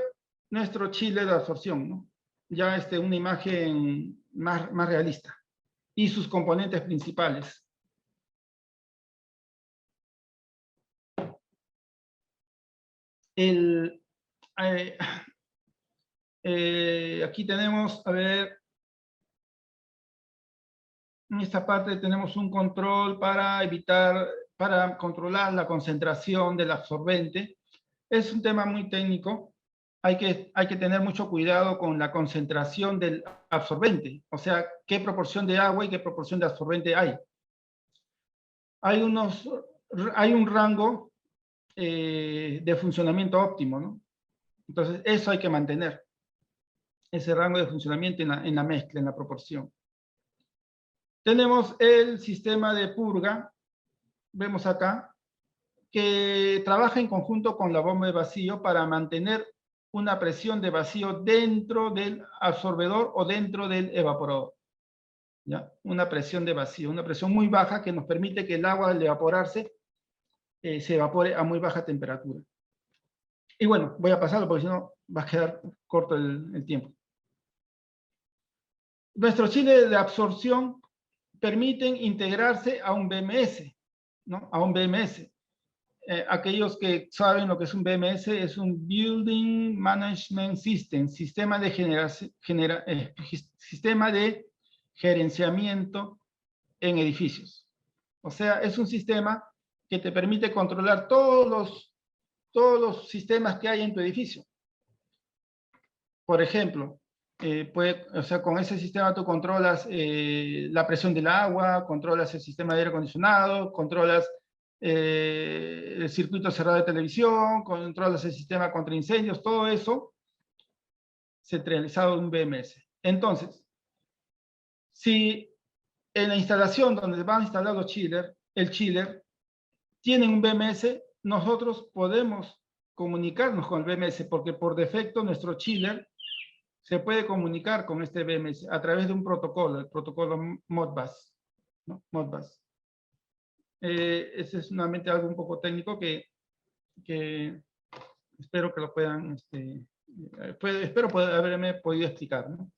nuestro chiller de absorción, ¿no? Ya una imagen más realista. Y sus componentes principales. Aquí tenemos, a ver, en esta parte tenemos un control para controlar la concentración del absorbente. Es un tema muy técnico. Hay que tener mucho cuidado con la concentración del absorbente. O sea, qué proporción de agua y qué proporción de absorbente hay. Hay un rango de funcionamiento óptimo, ¿no? Entonces, eso hay que mantener. Ese rango de funcionamiento en la mezcla, en la proporción. Tenemos el sistema de purga, vemos acá, que trabaja en conjunto con la bomba de vacío para mantener una presión de vacío dentro del absorbedor o dentro del evaporador. ¿Ya? Una presión de vacío, una presión muy baja que nos permite que el agua al evaporarse se evapore a muy baja temperatura. Y bueno, voy a pasarlo porque si no va a quedar corto el tiempo. Nuestros chiles de absorción permiten integrarse a un BMS, ¿no? A un BMS. Aquellos que saben lo que es un BMS, es un Building Management System, sistema de gerenciamiento en edificios. O sea, es un sistema que te permite controlar todos los sistemas que hay en tu edificio. Por ejemplo, o sea, con ese sistema tú controlas la presión del agua, controlas el sistema de aire acondicionado, controlas el circuito cerrado de televisión, controlas el sistema contra incendios, todo eso centralizado en un BMS. Entonces, si en la instalación donde van a instalar los chillers, el chiller, tienen un BMS, nosotros podemos comunicarnos con el BMS porque por defecto nuestro chiller se puede comunicar con este BMS a través de un protocolo, el protocolo Modbus, ¿no? Modbus. Ese es nuevamente algo un poco técnico que espero que lo puedan, espero haberme podido explicar, ¿no?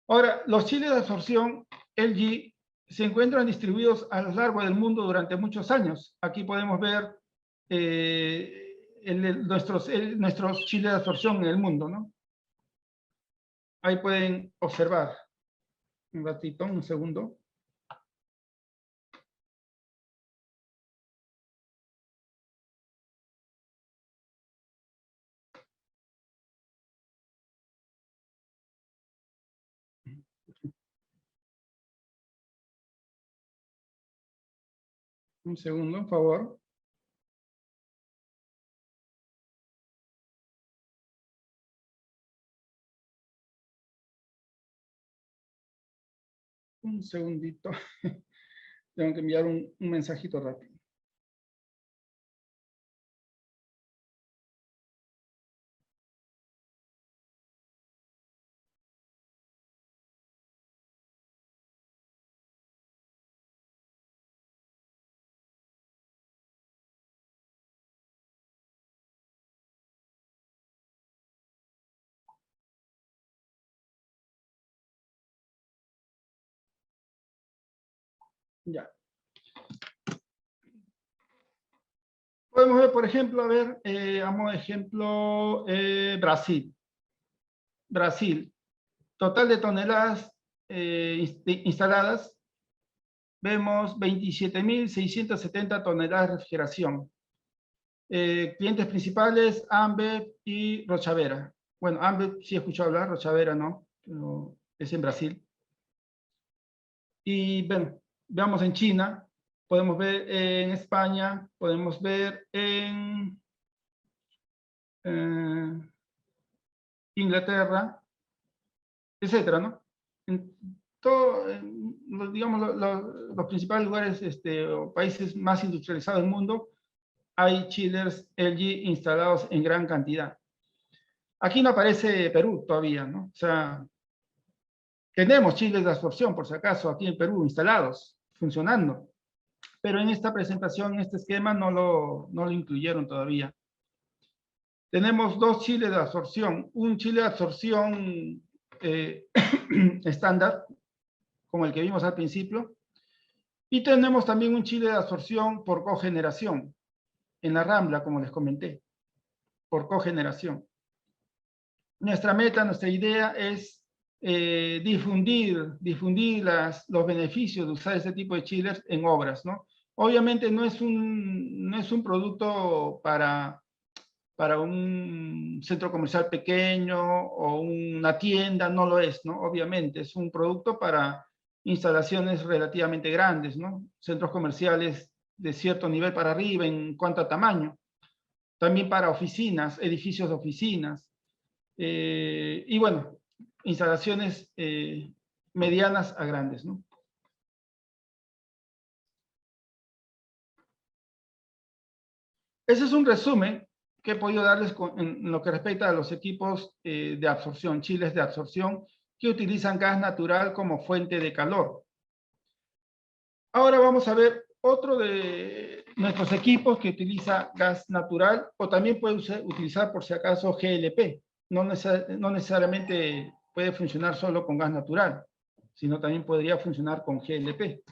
Ahora, los chiles de absorción LG se encuentran distribuidos a lo largo del mundo durante muchos años. Aquí podemos ver nuestros chiles de absorción en el mundo, ¿no? Ahí pueden observar. Un ratito, un segundo. Un segundo, por favor. un segundito. Tengo que enviar un mensajito rápido. Ya. Podemos ver, por ejemplo, a ver, vamos a ejemplo, Brasil. Brasil, total de toneladas instaladas, vemos 27.670 toneladas de refrigeración. Clientes principales, Ambev y Rochavera. Bueno, Ambev sí he escuchado hablar, Rochavera no, pero es en Brasil. Y bueno, veamos en China, podemos ver en España, podemos ver en Inglaterra, etcétera, ¿no? En todo, digamos, los principales lugares o países más industrializados del mundo, hay chillers LG instalados en gran cantidad. Aquí no aparece Perú todavía, ¿no? O sea, tenemos chillers de absorción, por si acaso, aquí en Perú instalados, funcionando. Pero en esta presentación, en este esquema, no lo incluyeron todavía. Tenemos dos chiles de absorción. Un chile de absorción estándar, como el que vimos al principio. Y tenemos también un chile de absorción por cogeneración, en la Rambla, como les comenté, por cogeneración. Nuestra meta, nuestra idea es difundir los beneficios de usar este tipo de chillers en obras, ¿no? Obviamente no es un producto para un centro comercial pequeño o una tienda, no lo es, ¿no? Obviamente, es un producto para instalaciones relativamente grandes, ¿no? Centros comerciales de cierto nivel para arriba en cuanto a tamaño. También para oficinas, edificios de oficinas. Y bueno, instalaciones medianas a grandes, ¿no? Ese es un resumen que he podido darles en lo que respecta a los equipos de absorción, chiles de absorción, que utilizan gas natural como fuente de calor. Ahora vamos a ver otro de nuestros equipos que utiliza gas natural, o también puede utilizar por si acaso GLP. No necesariamente puede funcionar solo con gas natural, sino también podría funcionar con GLP.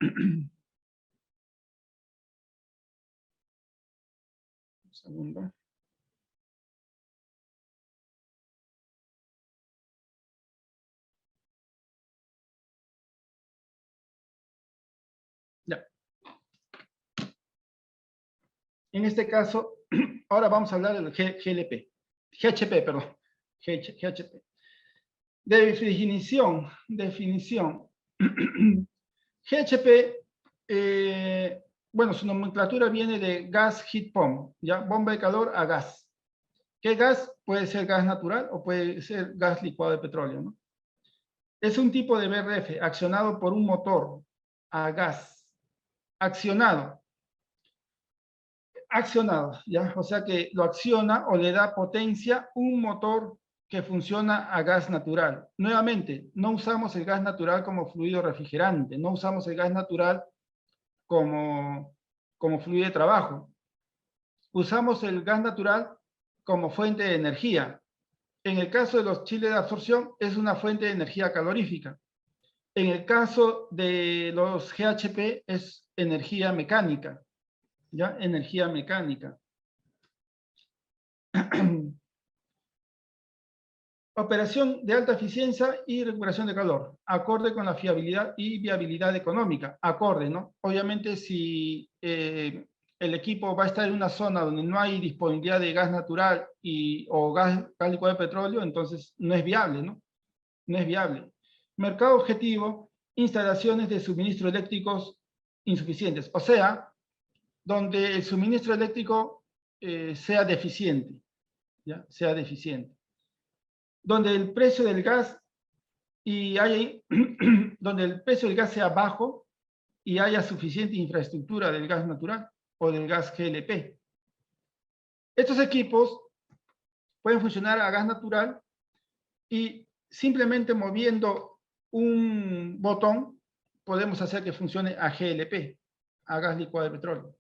Un segundo. Ya. En este caso, ahora vamos a hablar del GLP. GHP, perdón. GHP. Definición. GHP, bueno, su nomenclatura viene de gas heat pump, ¿ya? Bomba de calor a gas. ¿Qué gas? Puede ser gas natural o puede ser gas licuado de petróleo, ¿no? Es un tipo de BRF accionado por un motor a gas. Accionado, ¿ya? O sea que lo acciona o le da potencia un motor que funciona a gas natural. Nuevamente, no usamos el gas natural como fluido refrigerante, no usamos el gas natural como fluido de trabajo. Usamos el gas natural como fuente de energía. En el caso de los chiles de absorción, es una fuente de energía calorífica. En el caso de los GHP, es energía mecánica. ¿Ya? Energía mecánica. Operación de alta eficiencia y recuperación de calor, acorde con la fiabilidad y viabilidad económica, acorde, ¿no? Obviamente si el equipo va a estar en una zona donde no hay disponibilidad de gas natural o gas licuado de petróleo, entonces no es viable, ¿no? No es viable. Mercado objetivo, instalaciones de suministro eléctricos insuficientes, o sea, donde el suministro eléctrico sea deficiente, ¿ya? Sea deficiente. donde el precio del gas donde el precio del gas sea bajo y haya suficiente infraestructura del gas natural o del gas GLP. Estos equipos pueden funcionar a gas natural y simplemente moviendo un botón podemos hacer que funcione a GLP, a gas licuado de petróleo.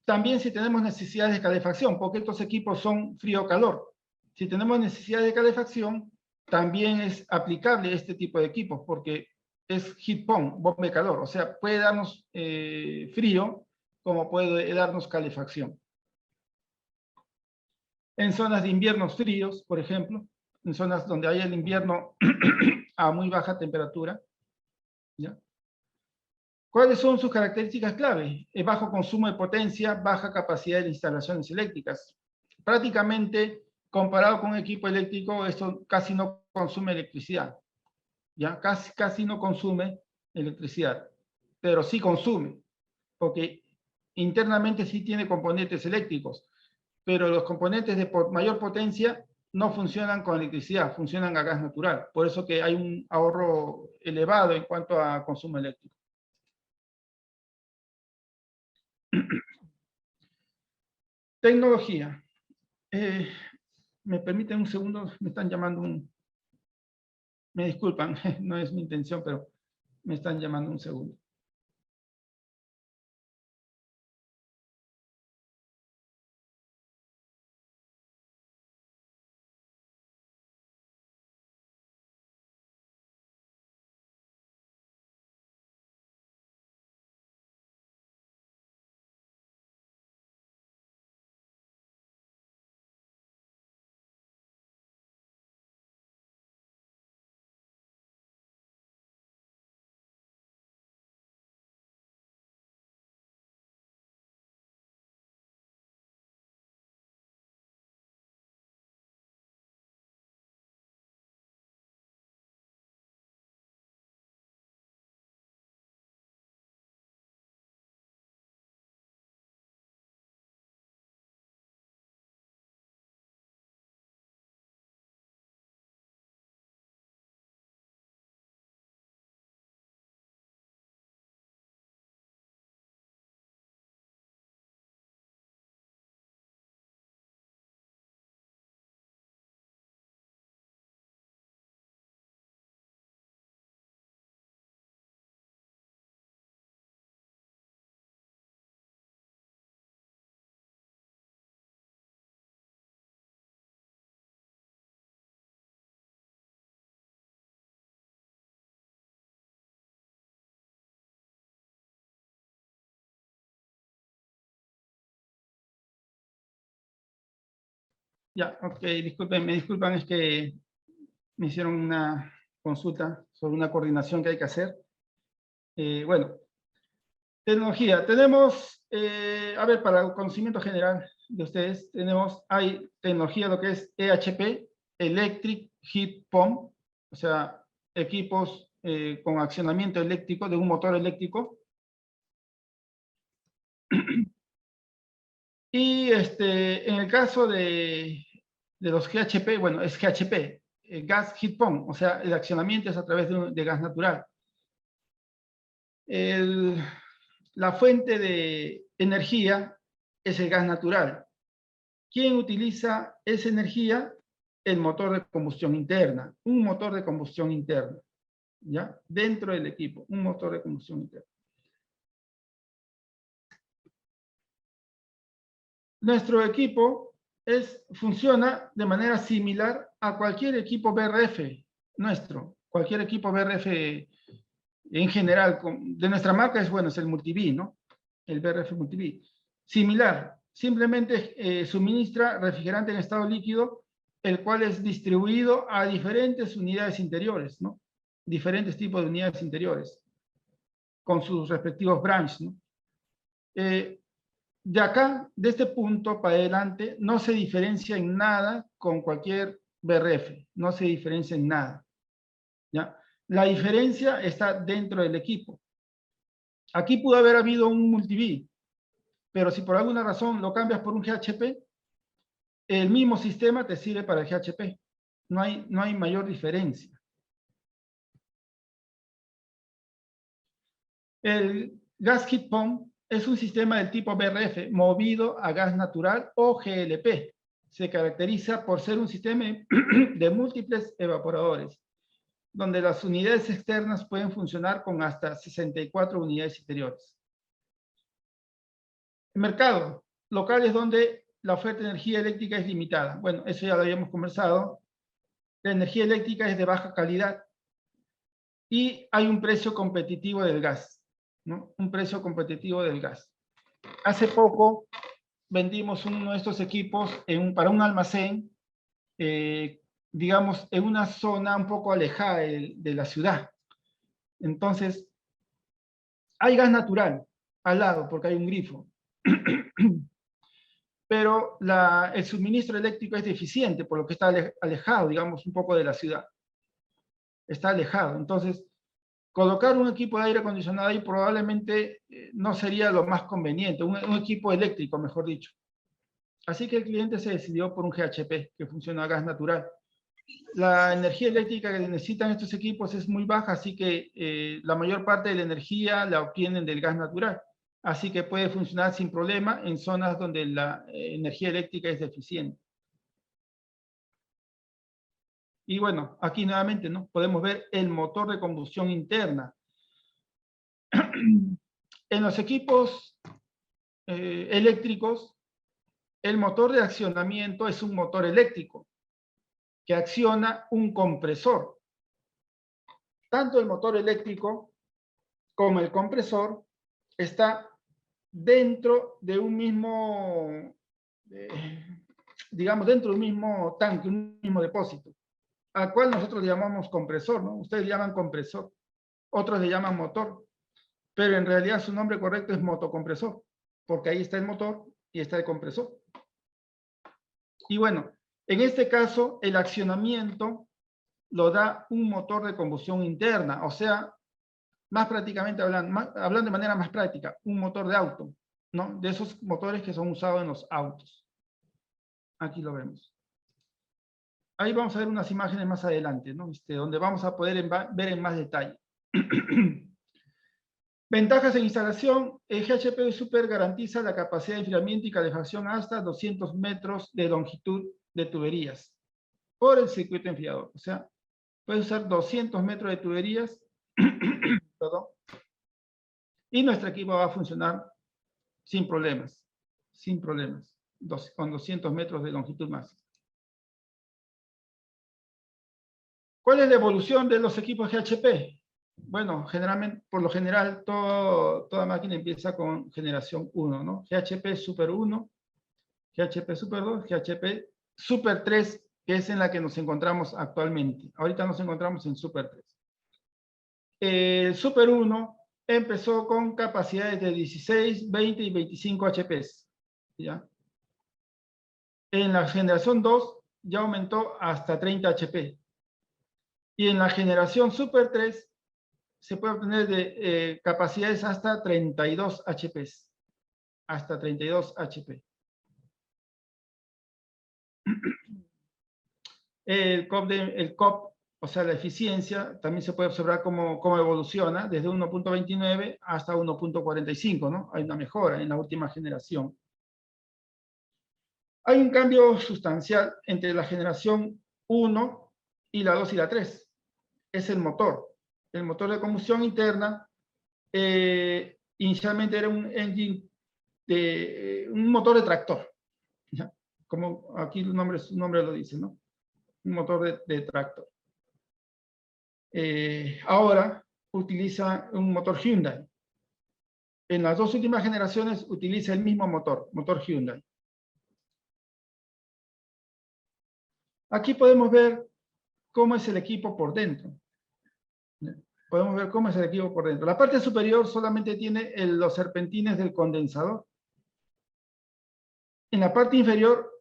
También si tenemos necesidades de calefacción, porque estos equipos son frío-calor. Si tenemos necesidad de calefacción, también es aplicable este tipo de equipos, porque es heat pump, bomba de calor. O sea, puede darnos frío, como puede darnos calefacción. En zonas de inviernos fríos, por ejemplo, en zonas donde hay el invierno a muy baja temperatura, ¿ya? ¿Cuáles son sus características clave? Bajo consumo de potencia, baja capacidad de instalaciones eléctricas. Prácticamente, comparado con un equipo eléctrico, esto casi no consume electricidad. ¿Ya? Casi no consume electricidad, pero sí consume, porque internamente sí tiene componentes eléctricos, pero los componentes de mayor potencia no funcionan con electricidad, funcionan a gas natural. Por eso que hay un ahorro elevado en cuanto a consumo eléctrico. Tecnología. ¿Me permiten un segundo? Me están llamando Me disculpan, no es mi intención, pero me están llamando un segundo. Ya, ok, disculpen, me disculpan, es que me hicieron una consulta sobre una coordinación que hay que hacer. Bueno, tecnología. Tenemos, a ver, para el conocimiento general de ustedes, hay tecnología, lo que es EHP, Electric Heat Pump, o sea, equipos con accionamiento eléctrico, de un motor eléctrico. Y en el caso de los GHP, bueno, es GHP, Gas Heat Pump, o sea, el accionamiento es a través de gas natural. La fuente de energía es el gas natural. ¿Quién utiliza esa energía? El motor de combustión interna, un motor de combustión interna, ¿ya? Dentro del equipo, un motor de combustión interna. Nuestro equipo funciona de manera similar a cualquier equipo BRF nuestro, cualquier equipo BRF en general, de nuestra marca es el Multiví, ¿no? El BRF Multiví. Similar, simplemente suministra refrigerante en estado líquido, el cual es distribuido a diferentes unidades interiores, ¿no? Diferentes tipos de unidades interiores, con sus respectivos branches, ¿no? De acá, de este punto para adelante, no se diferencia en nada con cualquier BRF, no se diferencia en nada, ¿ya? La diferencia está dentro del equipo. Aquí pudo haber habido un Multiví, pero si por alguna razón lo cambias por un GHP, el mismo sistema te sirve para el GHP. No hay mayor diferencia. El gas heat pump es un sistema del tipo BRF, movido a gas natural o GLP. Se caracteriza por ser un sistema de múltiples evaporadores, donde las unidades externas pueden funcionar con hasta 64 unidades interiores. El mercado local es donde la oferta de energía eléctrica es limitada. Bueno, eso ya lo habíamos conversado. La energía eléctrica es de baja calidad y hay un precio competitivo del gas, ¿no? Un precio competitivo del gas. Hace poco vendimos uno de estos equipos para un almacén, digamos, en una zona un poco alejada de la ciudad. Entonces, hay gas natural al lado porque hay un grifo. Pero el suministro eléctrico es deficiente, por lo que está alejado, digamos, un poco de la ciudad. Está alejado. Entonces, colocar un equipo de aire acondicionado ahí probablemente no sería lo más conveniente, un equipo eléctrico, mejor dicho. Así que el cliente se decidió por un GHP, que funciona a gas natural. La energía eléctrica que necesitan estos equipos es muy baja, así que la mayor parte de la energía la obtienen del gas natural. Así que puede funcionar sin problema en zonas donde la energía eléctrica es deficiente. Y bueno, aquí nuevamente, ¿no? Podemos ver el motor de combustión interna. En los equipos eléctricos, el motor de accionamiento es un motor eléctrico que acciona un compresor. Tanto el motor eléctrico como el compresor está dentro de un mismo, digamos, dentro de un mismo tanque, un mismo depósito, al cual nosotros le llamamos compresor, ¿no? Ustedes le llaman compresor, otros le llaman motor, pero en realidad su nombre correcto es motocompresor, porque ahí está el motor y está el compresor. Y bueno, en este caso, el accionamiento lo da un motor de combustión interna, o sea, más prácticamente hablando de manera más práctica, un motor de auto, ¿no? De esos motores que son usados en los autos. Aquí lo vemos. Ahí vamos a ver unas imágenes más adelante, ¿no? Donde vamos a poder ver en más detalle. Ventajas en instalación. El GHP Super garantiza la capacidad de enfriamiento y calefacción hasta 200 metros de longitud de tuberías por el circuito enfriador. O sea, puedes usar 200 metros de tuberías perdón, y nuestro equipo va a funcionar sin problemas, con 200 metros de longitud máxima. ¿Cuál es la evolución de los equipos GHP? Bueno, generalmente, por lo general, toda máquina empieza con generación 1, ¿no? GHP Super 1, GHP Super 2, GHP Super 3, que es en la que nos encontramos actualmente. Ahorita nos encontramos en Super 3. El Super 1 empezó con capacidades de 16, 20 y 25 HPs, ¿ya? En la generación 2 ya aumentó hasta 30 HP. Y en la generación Super 3 se puede obtener de capacidades hasta 32 HPs. Hasta 32 HP. El COP, o sea, la eficiencia, también se puede observar cómo evoluciona desde 1.29 hasta 1.45, ¿no? Hay una mejora en la última generación. Hay un cambio sustancial entre la generación 1 y la 2 y la 3. Es el motor. El motor de combustión interna inicialmente era un motor de tractor, ¿ya? Como aquí su nombre lo dice, ¿no? Un motor de tractor. Ahora utiliza un motor Hyundai. En las dos últimas generaciones utiliza el mismo motor Hyundai. Aquí podemos ver cómo es el equipo por dentro. Podemos ver cómo es el equipo por dentro. La parte superior solamente tiene los serpentines del condensador. En la parte inferior,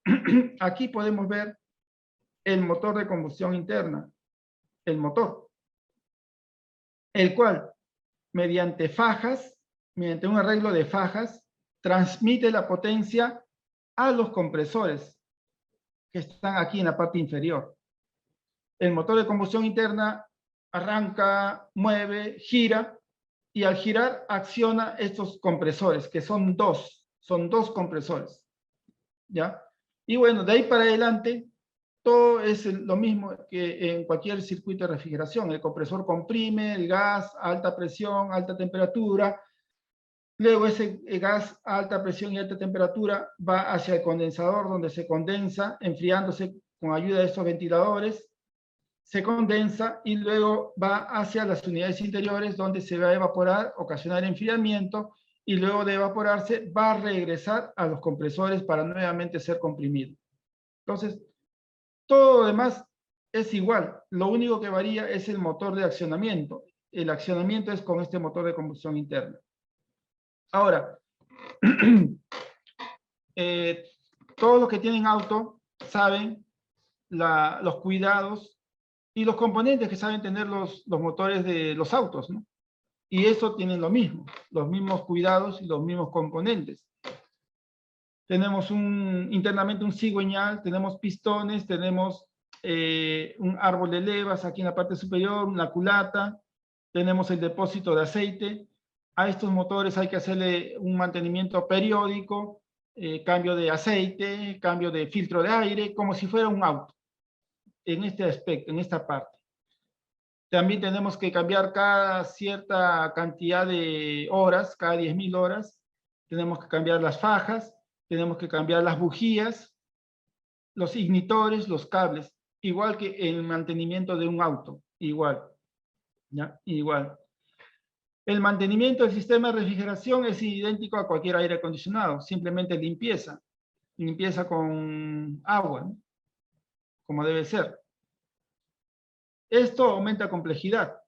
aquí podemos ver el motor de combustión interna, el motor, el cual, mediante un arreglo de fajas, transmite la potencia a los compresores que están aquí en la parte inferior. El motor de combustión interna arranca, mueve, gira, y al girar acciona estos compresores, que son dos compresores, ¿ya? Y bueno, de ahí para adelante, todo es lo mismo que en cualquier circuito de refrigeración. El compresor comprime el gas a alta presión, alta temperatura. Luego ese gas a alta presión y alta temperatura va hacia el condensador, donde se condensa, enfriándose con ayuda de estos ventiladores. Se condensa y luego va hacia las unidades interiores, donde se va a evaporar, ocasionar enfriamiento, y luego de evaporarse va a regresar a los compresores para nuevamente ser comprimido. Entonces, todo lo demás es igual. Lo único que varía es el motor de accionamiento. El accionamiento es con este motor de combustión interna. Ahora, todos los que tienen auto saben los cuidados y los componentes que saben tener los motores de los autos, ¿no? Y eso tienen lo mismo, los mismos cuidados y los mismos componentes. Tenemos internamente un cigüeñal, tenemos pistones, tenemos un árbol de levas aquí en la parte superior, una culata, tenemos el depósito de aceite. A estos motores hay que hacerle un mantenimiento periódico, cambio de aceite, cambio de filtro de aire, como si fuera un auto, en este aspecto, en esta parte. También tenemos que cambiar cada cierta cantidad de horas, cada 10.000 horas, tenemos que cambiar las fajas, tenemos que cambiar las bujías, los ignitores, los cables, igual que el mantenimiento de un auto, igual, ¿ya? Igual. El mantenimiento del sistema de refrigeración es idéntico a cualquier aire acondicionado, simplemente limpieza con agua, ¿no? Como debe ser. Esto aumenta complejidad,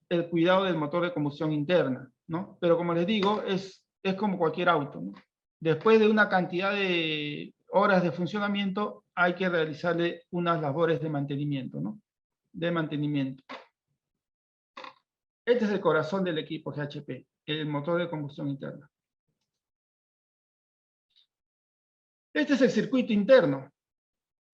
el cuidado del motor de combustión interna, ¿no? Pero como les digo, es como cualquier auto, ¿no? Después de una cantidad de horas de funcionamiento, hay que realizarle unas labores de mantenimiento, ¿no? De mantenimiento. Este es el corazón del equipo GHP, el motor de combustión interna. Este es el circuito interno.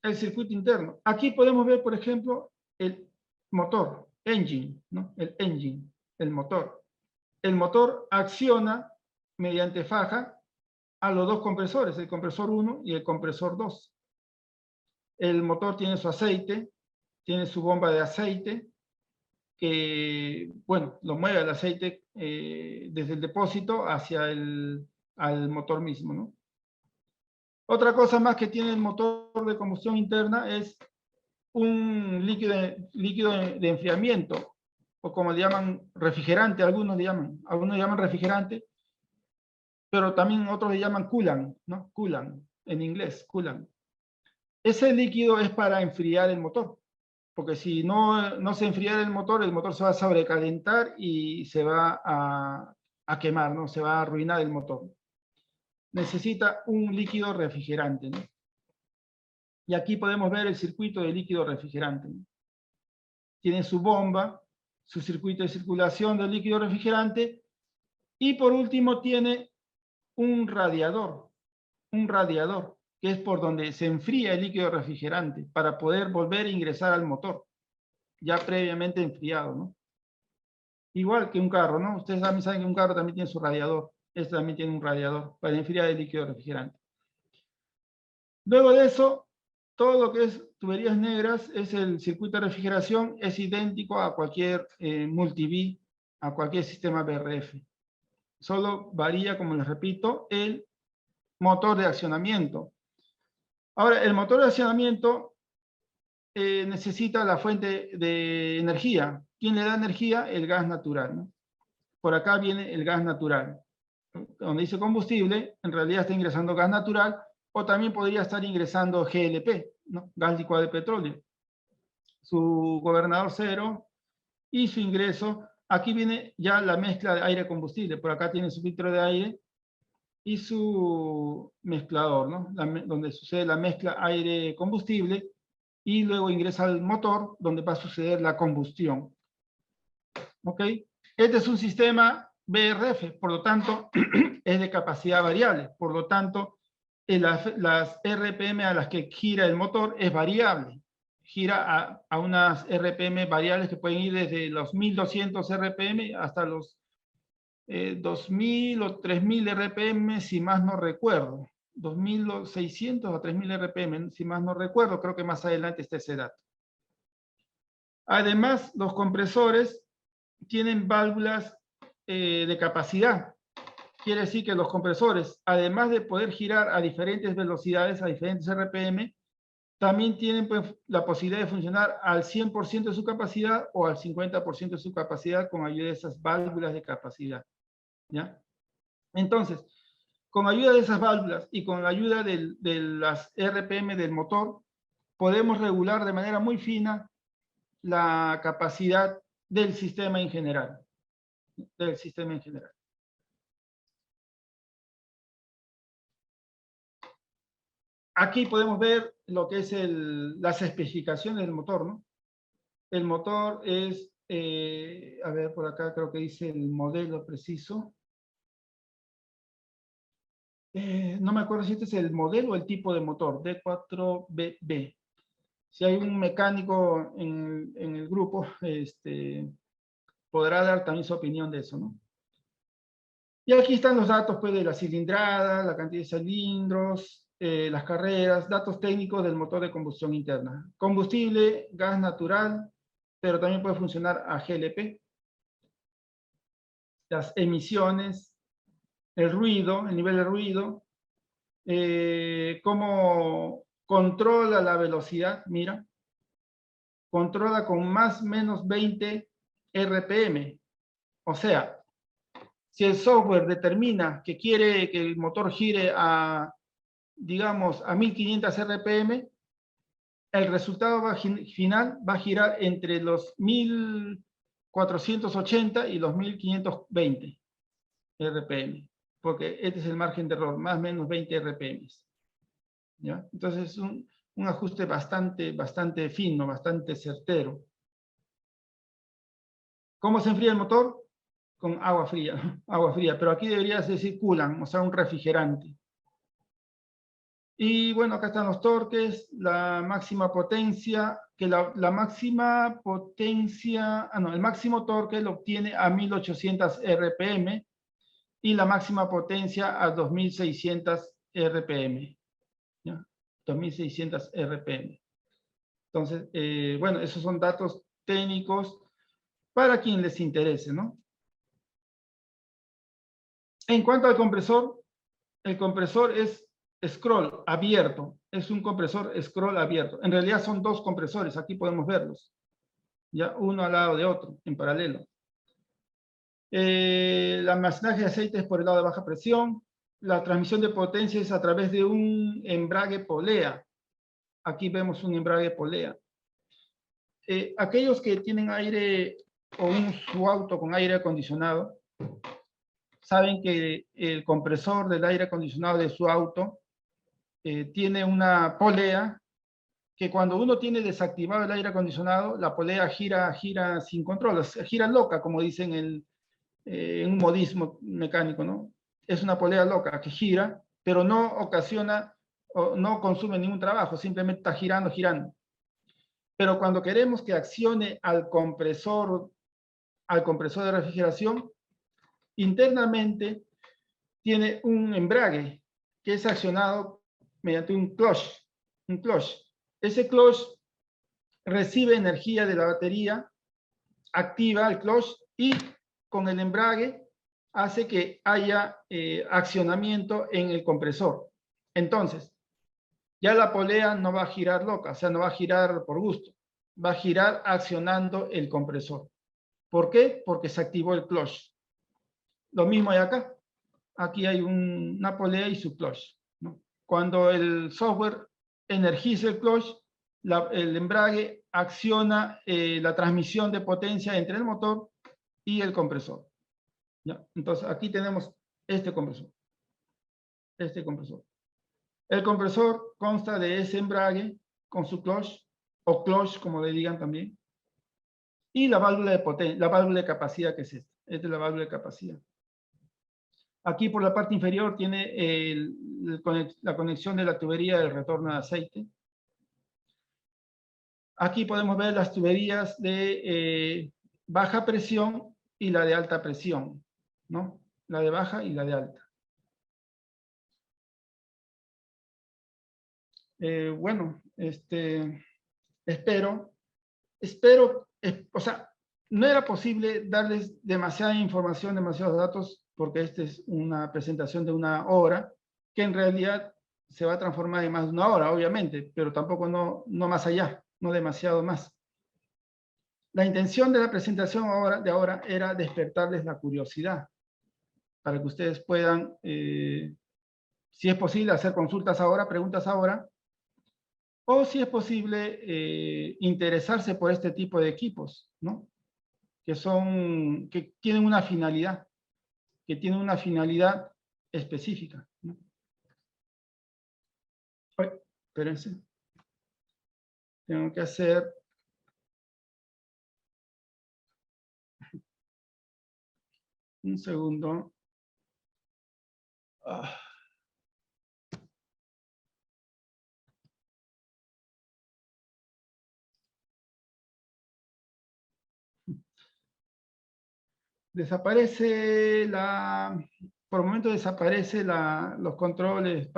El circuito interno. Aquí podemos ver, por ejemplo, el motor, engine, ¿no? El engine, el motor. El motor acciona mediante faja a los dos compresores, el compresor 1 y el compresor 2. El motor tiene su aceite, tiene su bomba de aceite, que, bueno, lo mueve el aceite desde el depósito hacia al motor mismo, ¿no? Otra cosa más que tiene el motor de combustión interna es un líquido de enfriamiento, o como le llaman refrigerante, algunos le llaman refrigerante, pero también otros le llaman coolant, ¿no? Coolant, en inglés, coolant. Ese líquido es para enfriar el motor, porque si no se enfriara el motor se va a sobrecalentar y se va a quemar, ¿no? Se va a arruinar el motor. Necesita un líquido refrigerante, ¿no? Y aquí podemos ver el circuito de líquido refrigerante, ¿no? Tiene su bomba, su circuito de circulación del líquido refrigerante, y por último tiene un radiador, que es por donde se enfría el líquido refrigerante para poder volver a ingresar al motor, ya previamente enfriado, ¿no? Igual que un carro, ¿no? Ustedes también saben que un carro también tiene su radiador. Este también tiene un radiador para enfriar el líquido refrigerante. Luego de eso, todo lo que es tuberías negras es el circuito de refrigeración, es idéntico a cualquier multi-V, a cualquier sistema BRF. Solo varía, como les repito, el motor de accionamiento. Ahora, el motor de accionamiento necesita la fuente de energía. ¿Quién le da energía? El gas natural, ¿no? Por acá viene el gas natural. Donde dice combustible, en realidad está ingresando gas natural, o también podría estar ingresando GLP, ¿no? Gas licuado de petróleo. Su gobernador cero y su ingreso. Aquí viene ya la mezcla de aire-combustible. Por acá tiene su filtro de aire y su mezclador, ¿no? Donde sucede la mezcla aire-combustible, y luego ingresa al motor, donde va a suceder la combustión. ¿Ok? Este es un sistema BRF, por lo tanto, es de capacidad variable. Por lo tanto, las RPM a las que gira el motor es variable. Gira a unas RPM variables que pueden ir desde los 1200 RPM hasta los 2000 o 3000 RPM, si más no recuerdo. 2600 a 3000 RPM, si más no recuerdo, creo que más adelante está ese dato. Además, los compresores tienen válvulas de capacidad. Quiere decir que los compresores, además de poder girar a diferentes velocidades, a diferentes RPM, también tienen pues, la posibilidad de funcionar al 100% de su capacidad o al 50% de su capacidad con ayuda de esas válvulas de capacidad. ¿Ya? Entonces, con ayuda de esas válvulas y con la ayuda de las RPM del motor, podemos regular de manera muy fina la capacidad del sistema en general. Aquí podemos ver lo que es las especificaciones del motor, ¿no? El motor es, a ver, por acá creo que dice el modelo preciso. No me acuerdo si este es el modelo o el tipo de motor, D4BB. Si hay un mecánico en el grupo, podrá dar también su opinión de eso, ¿no? Y aquí están los datos pues, de la cilindrada, la cantidad de cilindros, las carreras, datos técnicos del motor de combustión interna. Combustible, gas natural, pero también puede funcionar a GLP. Las emisiones, el ruido, el nivel de ruido, cómo controla la velocidad, mira, controla con más o menos 20 RPM. O sea, si el software determina que quiere que el motor gire a, digamos, a 1500 RPM, el resultado final va a girar entre los 1480 y los 1520 RPM, porque este es el margen de error, más o menos 20 RPM. ¿Ya? Entonces es un ajuste bastante fino, bastante certero. ¿Cómo se enfría el motor? Con agua fría, pero aquí deberías decir coolant, o sea, un refrigerante. Y bueno, acá están los torques, la máxima potencia, que la máxima potencia, el máximo torque lo obtiene a 1800 RPM y la máxima potencia a 2600 RPM. ¿Ya? 2600 RPM. Entonces, bueno, esos son datos técnicos para quien les interese, ¿no? En cuanto al compresor, el compresor es scroll abierto, es un compresor scroll abierto. En realidad son dos compresores, aquí podemos verlos, ya uno al lado de otro, en paralelo. El almacenaje de aceite es por el lado de baja presión, la transmisión de potencia es a través de un embrague polea. Aquí vemos un embrague polea. Aquellos que tienen aire o su auto con aire acondicionado, saben que el compresor del aire acondicionado de su auto tiene una polea que cuando uno tiene desactivado el aire acondicionado, la polea gira sin control, gira loca, como dicen en un modismo mecánico, ¿no? Es una polea loca que gira, pero no ocasiona o no consume ningún trabajo, simplemente está girando. Pero cuando queremos que accione al compresor de refrigeración, internamente tiene un embrague que es accionado mediante un clutch. Ese clutch recibe energía de la batería, activa el clutch y con el embrague hace que haya accionamiento en el compresor. Entonces, ya la polea no va a girar loca, o sea, no va a girar por gusto, va a girar accionando el compresor. ¿Por qué? Porque se activó el clutch. Lo mismo hay acá. Aquí hay una polea y su clutch, ¿no? Cuando el software energiza el clutch, el embrague acciona la transmisión de potencia entre el motor y el compresor. ¿Ya? Entonces aquí tenemos este compresor. El compresor consta de ese embrague con su clutch, o clutch como le digan también, y la válvula de capacidad que es esta. Esta es la válvula de capacidad. Aquí por la parte inferior tiene la conexión de la tubería del retorno de aceite. Aquí podemos ver las tuberías de baja presión y la de alta presión, ¿no? La de baja y la de alta. Bueno, espero, o sea, no era posible darles demasiada información, demasiados datos, porque esta es una presentación de una hora, que en realidad se va a transformar en más de una hora, obviamente, pero tampoco no más allá, no demasiado más. La intención de la presentación de ahora era despertarles la curiosidad, para que ustedes puedan, si es posible, hacer consultas ahora, preguntas ahora, o si es posible, interesarse por este tipo de equipos, ¿no? Que tienen una finalidad específica, ¿no? Ay, espérense. Tengo que hacer... Un segundo. Ah. Desaparece por el momento desaparece los controles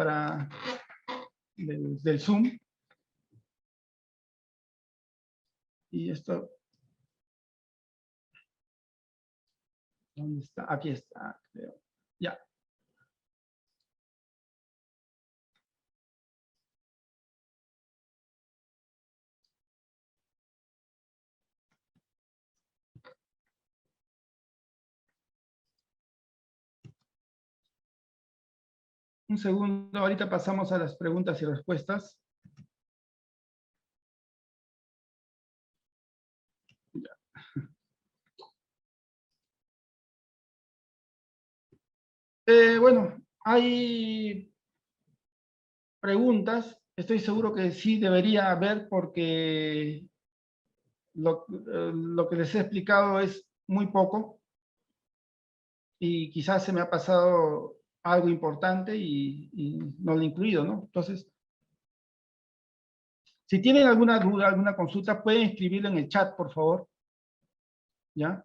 del Zoom. Y esto, ¿dónde está? Aquí está, creo. Ya. Un segundo, ahorita pasamos a las preguntas y respuestas. Ya. Bueno, hay preguntas. Estoy seguro que sí debería haber porque lo que les he explicado es muy poco y quizás se me ha pasado algo importante y no lo he incluido, ¿no? Entonces, si tienen alguna duda, alguna consulta, pueden escribirlo en el chat, por favor. ¿Ya?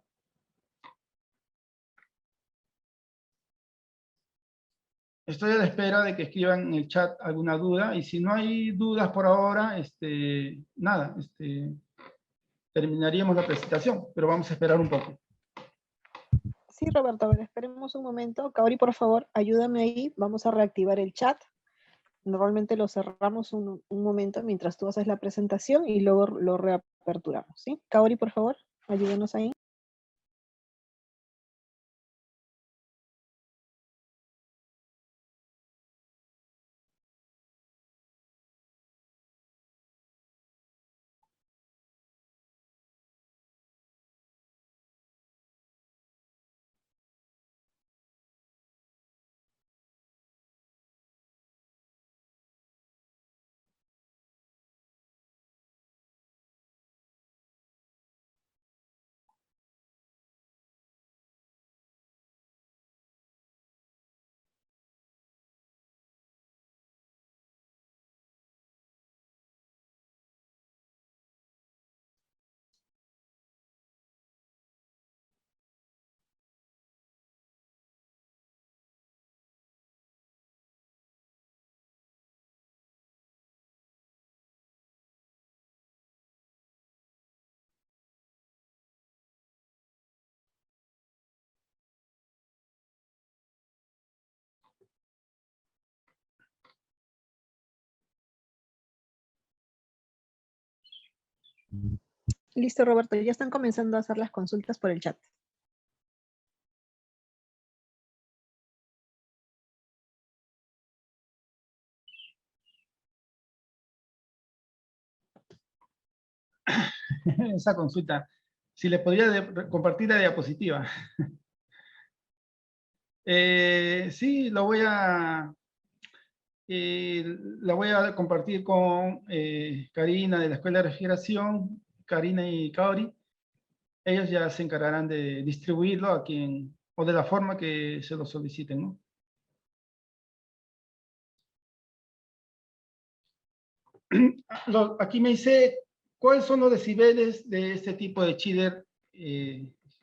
Estoy a la espera de que escriban en el chat alguna duda y si no hay dudas por ahora, nada, terminaríamos la presentación, pero vamos a esperar un poco. Sí, Roberto, a ver, esperemos un momento. Kaori, por favor, ayúdame ahí. Vamos a reactivar el chat. Normalmente lo cerramos un momento mientras tú haces la presentación y luego lo reaperturamos, ¿sí? Kaori, por favor, ayúdanos ahí. Listo, Roberto, ya están comenzando a hacer las consultas por el chat. Esa consulta, si le podría compartir la diapositiva. Sí, la voy a compartir con Karina de la Escuela de Refrigeración, Karina y Kaori. Ellos ya se encargarán de distribuirlo a quien o de la forma que se lo soliciten, ¿no? Aquí me dice, ¿cuáles son los decibeles de este tipo de chiller?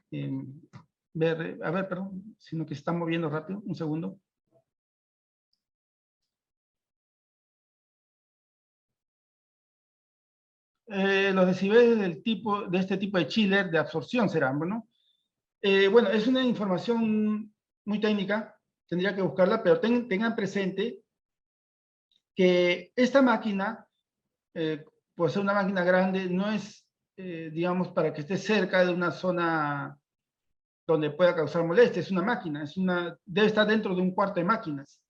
A ver, perdón, sino que se está moviendo rápido, un segundo. Los decibeles de este tipo de chiller de absorción serán, ¿no? Bueno, es una información muy técnica, tendría que buscarla, pero tengan presente que esta máquina, por ser una máquina grande, no es, digamos, para que esté cerca de una zona donde pueda causar molestia. Es una máquina, debe estar dentro de un cuarto de máquinas,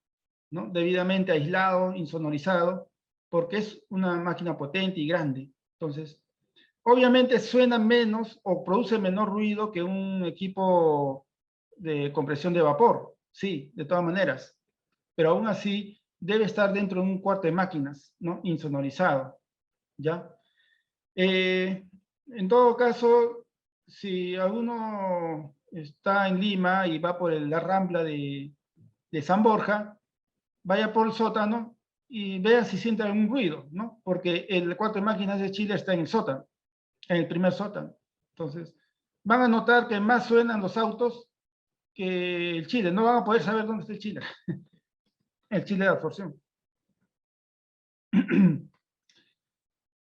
¿no? Debidamente aislado, insonorizado, porque es una máquina potente y grande. Entonces, obviamente suena menos o produce menor ruido que un equipo de compresión de vapor, sí, de todas maneras, pero aún así debe estar dentro de un cuarto de máquinas, ¿no? Insonorizado, ¿ya? En todo caso, si alguno está en Lima y va por la Rambla de San Borja, vaya por el sótano y vea si siente algún ruido, ¿no? Porque el cuarto de máquinas de Chile está en el sótano, en el primer sótano. Entonces, van a notar que más suenan los autos que el chile. No van a poder saber dónde está el chile. El chile de absorción.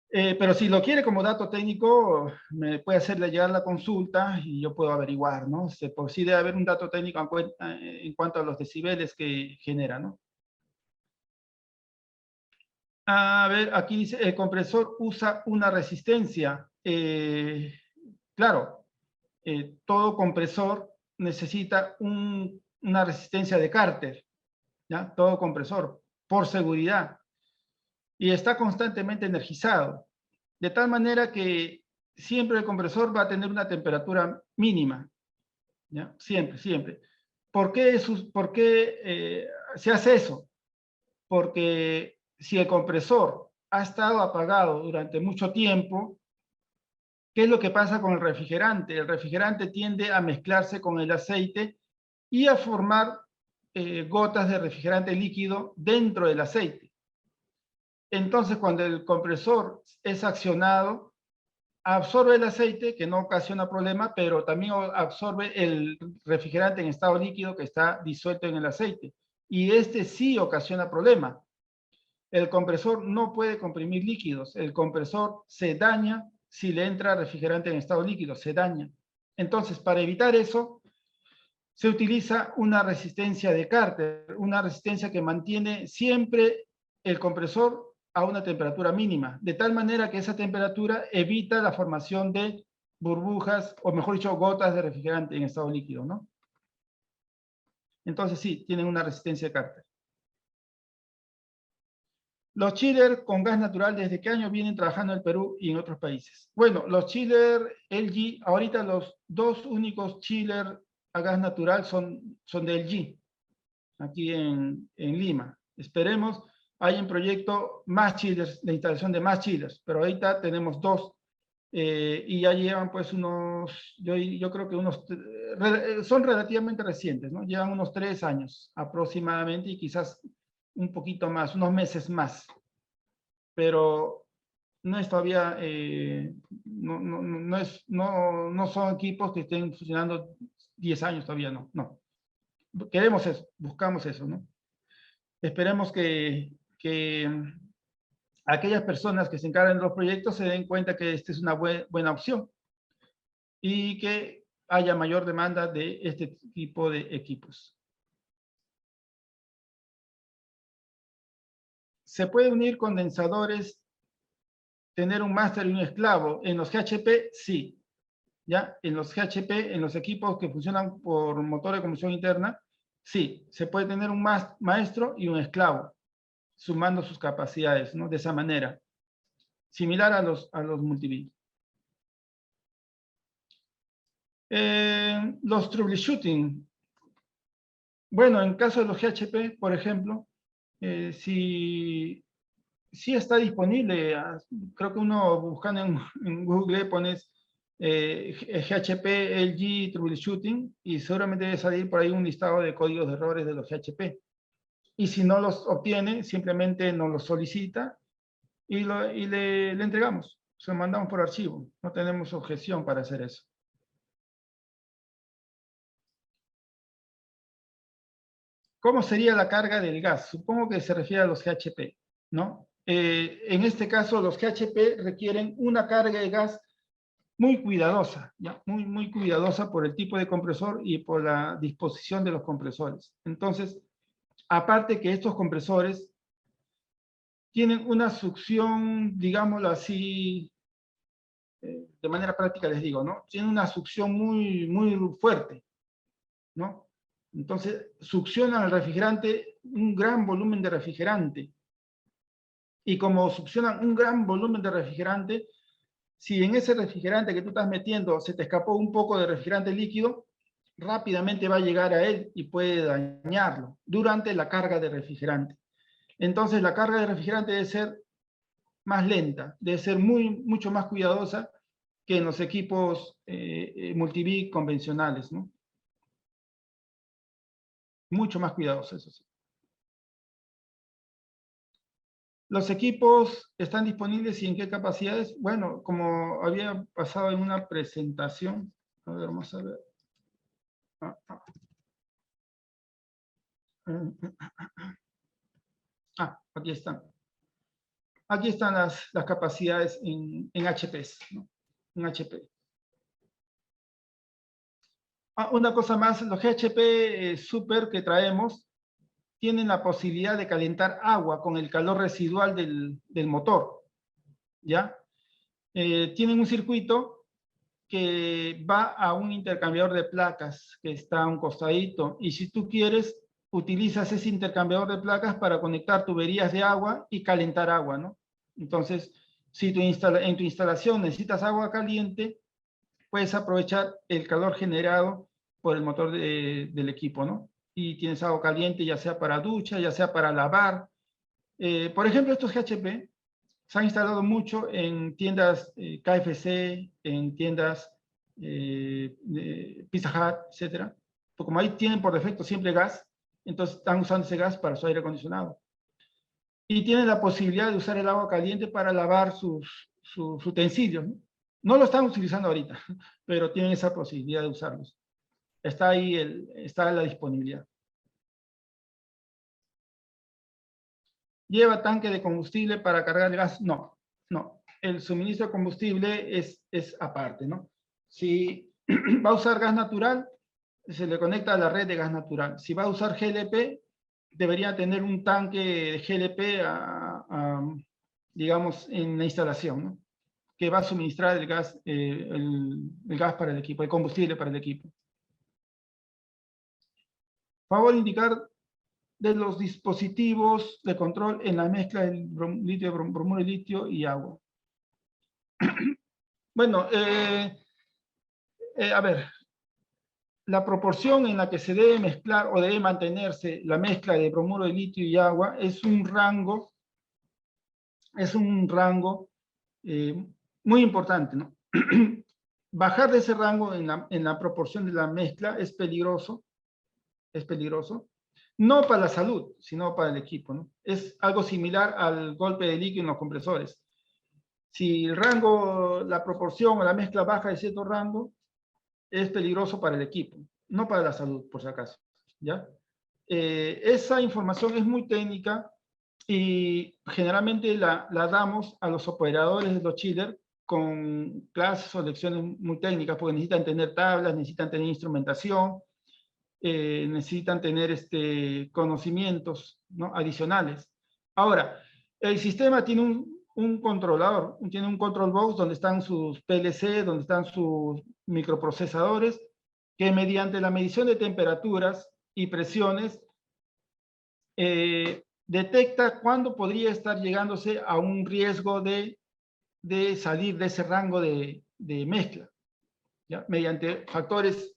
Pero si lo quiere como dato técnico, me puede hacerle llegar la consulta y yo puedo averiguar, ¿no? Sí debe haber un dato técnico en cuanto a los decibeles que genera, ¿no? A ver, aquí dice, el compresor usa una resistencia. Claro, todo compresor necesita una resistencia de cárter, ¿ya? Todo compresor, por seguridad. Y está constantemente energizado. De tal manera que siempre el compresor va a tener una temperatura mínima, ¿ya? Siempre, siempre. ¿Por qué se hace eso? Porque si el compresor ha estado apagado durante mucho tiempo, ¿qué es lo que pasa con el refrigerante? El refrigerante tiende a mezclarse con el aceite y a formar gotas de refrigerante líquido dentro del aceite. Entonces, cuando el compresor es accionado, absorbe el aceite, que no ocasiona problema, pero también absorbe el refrigerante en estado líquido que está disuelto en el aceite. Y este sí ocasiona problema. El compresor no puede comprimir líquidos. El compresor se daña si le entra refrigerante en estado líquido, se daña. Entonces, para evitar eso, se utiliza una resistencia de Carter, una resistencia que mantiene siempre el compresor a una temperatura mínima, de tal manera que esa temperatura evita la formación de burbujas, o mejor dicho, gotas de refrigerante en estado líquido, ¿no? Entonces sí, tienen una resistencia de Carter. Los chillers con gas natural, ¿desde qué año vienen trabajando en el Perú y en otros países? Bueno, los chillers LG, ahorita los dos únicos chillers a gas natural son de LG, aquí en Lima. Esperemos, hay en proyecto más chillers, la instalación de más chillers, pero ahorita tenemos dos, y ya llevan pues yo creo que son relativamente recientes, ¿no? Llevan unos 3 años aproximadamente y quizás un poquito más, unos meses más, pero no es todavía, no son equipos que estén funcionando 10 años todavía, no. Queremos eso, buscamos eso, ¿no? Esperemos que aquellas personas que se encargan de los proyectos se den cuenta que esta es una buena opción y que haya mayor demanda de este tipo de equipos. ¿Se puede unir condensadores, tener un máster y un esclavo? En los GHP, sí. ¿Ya? En los GHP, en los equipos que funcionan por motor de combustión interna, sí, se puede tener un maestro y un esclavo, sumando sus capacidades, ¿no? De esa manera, similar a los multibil. Los troubleshooting. Bueno, en caso de los GHP, por ejemplo, si está disponible, creo que uno buscando en Google pones GHP, LG, troubleshooting, y seguramente debe salir por ahí un listado de códigos de errores de los GHP. Y si no los obtiene, simplemente nos los solicita y le entregamos. Se lo mandamos por archivo. No tenemos objeción para hacer eso. ¿Cómo sería la carga del gas? Supongo que se refiere a los GHP, ¿no? En este caso, los GHP requieren una carga de gas muy cuidadosa, ¿ya? Muy cuidadosa por el tipo de compresor y por la disposición de los compresores. Entonces, aparte que estos compresores tienen una succión, digámoslo así, de manera práctica les digo, ¿no? Tienen una succión muy fuerte, ¿no? Entonces, succionan al refrigerante un gran volumen de refrigerante. Y como succionan un gran volumen de refrigerante, si en ese refrigerante que tú estás metiendo se te escapó un poco de refrigerante líquido, rápidamente va a llegar a él y puede dañarlo durante la carga de refrigerante. Entonces, la carga de refrigerante debe ser más lenta, debe ser mucho más cuidadosa que en los equipos multivic convencionales, ¿no? Mucho más cuidadosa, eso sí. ¿Los equipos están disponibles y en qué capacidades? Bueno, como había pasado en una presentación, a ver, vamos a ver. Aquí están. Aquí están las capacidades en HPs, ¿no? En HP. Una cosa más, los GHP Super que traemos tienen la posibilidad de calentar agua con el calor residual del motor, ¿ya? Tienen un circuito que va a un intercambiador de placas que está a un costadito, y si tú quieres, utilizas ese intercambiador de placas para conectar tuberías de agua y calentar agua, ¿no? Entonces, si en tu instalación necesitas agua caliente, puedes aprovechar el calor generado por el motor del equipo, ¿no? Y tienes agua caliente, ya sea para ducha, ya sea para lavar. Por ejemplo, estos GHP se han instalado mucho en tiendas KFC, en tiendas Pizza Hut, etc. Porque como ahí tienen por defecto siempre gas, entonces están usando ese gas para su aire acondicionado. Y tienen la posibilidad de usar el agua caliente para lavar sus utensilios, ¿no? No lo están utilizando ahorita, pero tienen esa posibilidad de usarlos. Está ahí, está la disponibilidad. ¿Lleva tanque de combustible para cargar el gas? No, no. El suministro de combustible es aparte, ¿no? Si va a usar gas natural, se le conecta a la red de gas natural. Si va a usar GLP, debería tener un tanque de GLP, digamos, en la instalación, ¿no? Que va a suministrar el gas para el equipo, el combustible para el equipo. Favor indicar de los dispositivos de control en la mezcla del bromuro de litio y agua. Bueno, a ver, la proporción en la que se debe mezclar o debe mantenerse la mezcla de bromuro de litio y agua es un rango muy importante, ¿no? Bajar de ese rango en la proporción de la mezcla es peligroso, no para la salud, sino para el equipo, ¿no? Es algo similar al golpe de líquido en los compresores. Si el rango, la proporción o la mezcla baja de cierto rango, es peligroso para el equipo, no para la salud, por si acaso, ¿ya? Esa información es muy técnica y generalmente la damos a los operadores de los chillers con clases o lecciones muy técnicas, porque necesitan tener tablas, necesitan tener instrumentación, necesitan tener conocimientos, ¿no?, adicionales. Ahora, el sistema tiene un controlador, tiene un control box donde están sus PLC, donde están sus microprocesadores, que mediante la medición de temperaturas y presiones detecta cuándo podría estar llegándose a un riesgo de salir de ese rango de mezcla, ¿ya? Mediante factores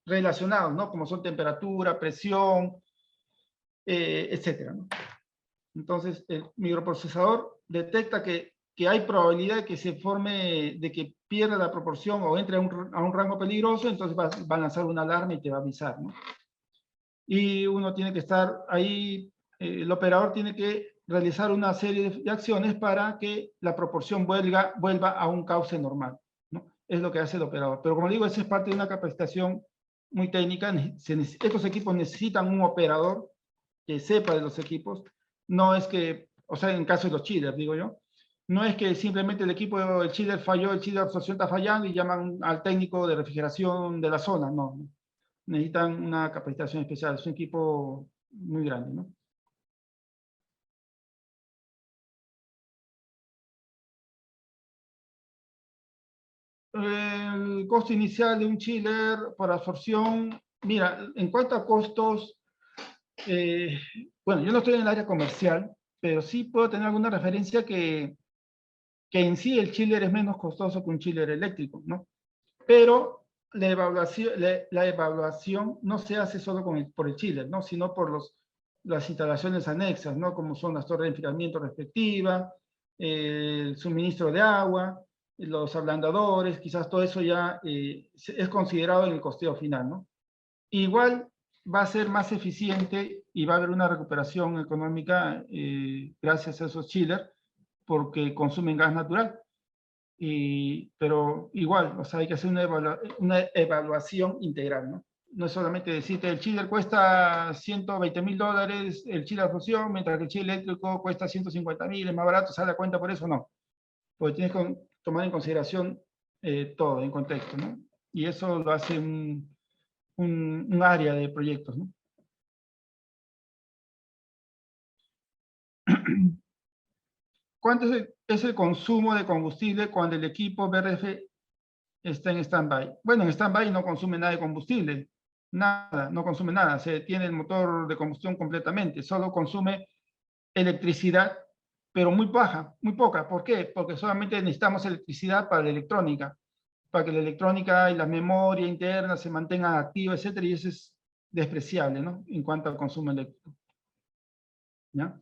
relacionados, ¿no? Como son temperatura, presión, etcétera, ¿no? Entonces, el microprocesador detecta que que hay probabilidad de que se forme, de que pierda la proporción o entre a un rango peligroso, entonces va a lanzar una alarma y te va a avisar, ¿no? Y uno tiene que estar ahí, el operador tiene que realizar una serie de acciones para que la proporción vuelva a un cauce normal, ¿no? Es lo que hace el operador. Pero como digo, esa es parte de una capacitación muy técnica. Estos equipos necesitan un operador que sepa de los equipos. No es que, o sea, en caso de los chillers, digo yo, no es que simplemente el equipo, el chiller falló, el chiller de absorción está fallando y llaman al técnico de refrigeración de la zona, no. Necesitan una capacitación especial, es un equipo muy grande, ¿no? El costo inicial de un chiller por absorción, mira, en cuanto a costos, bueno, yo no estoy en el área comercial, pero sí puedo tener alguna referencia que en sí el chiller es menos costoso que un chiller eléctrico, ¿no? Pero la evaluación no se hace solo por el chiller, ¿no? Sino por las instalaciones anexas, ¿no? Como son las torres de enfriamiento respectivas, el suministro de agua, los ablandadores, quizás todo eso ya es considerado en el costeo final, ¿no? Igual va a ser más eficiente y va a haber una recuperación económica gracias a esos chillers porque consumen gas natural. Pero igual, o sea, hay que hacer una evaluación integral, ¿no? No es solamente decirte el chiller cuesta $120.000 el chiller a fusión, mientras que el chiller eléctrico cuesta 150.000, es más barato, sale a cuenta por eso, no. Porque tienes que tomar en consideración todo, en contexto, ¿no? Y eso lo hace un área de proyectos, ¿no? ¿Cuánto es el consumo de combustible cuando el equipo BRF está en stand-by? Bueno, en stand-by no consume nada de combustible, nada, no consume nada, se tiene el motor de combustión completamente, solo consume electricidad, pero muy baja, muy poca. ¿Por qué? Porque solamente necesitamos electricidad para la electrónica, para que la electrónica y la memoria interna se mantengan activas, etcétera, y eso es despreciable, ¿no? En cuanto al consumo eléctrico. ¿Ya?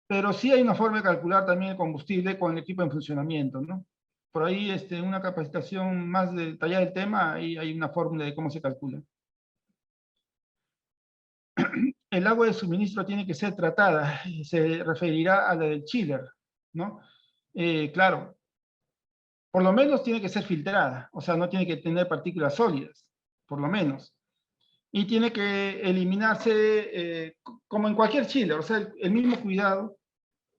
Pero sí hay una forma de calcular también el combustible con el equipo en funcionamiento, ¿no? Por ahí, una capacitación más detallada del tema, ahí hay una fórmula de cómo se calcula. El agua de suministro tiene que ser tratada, se referirá a la del chiller, ¿no? Claro, por lo menos tiene que ser filtrada, o sea, no tiene que tener partículas sólidas, por lo menos. Y tiene que eliminarse, como en cualquier chiller, o sea, el mismo cuidado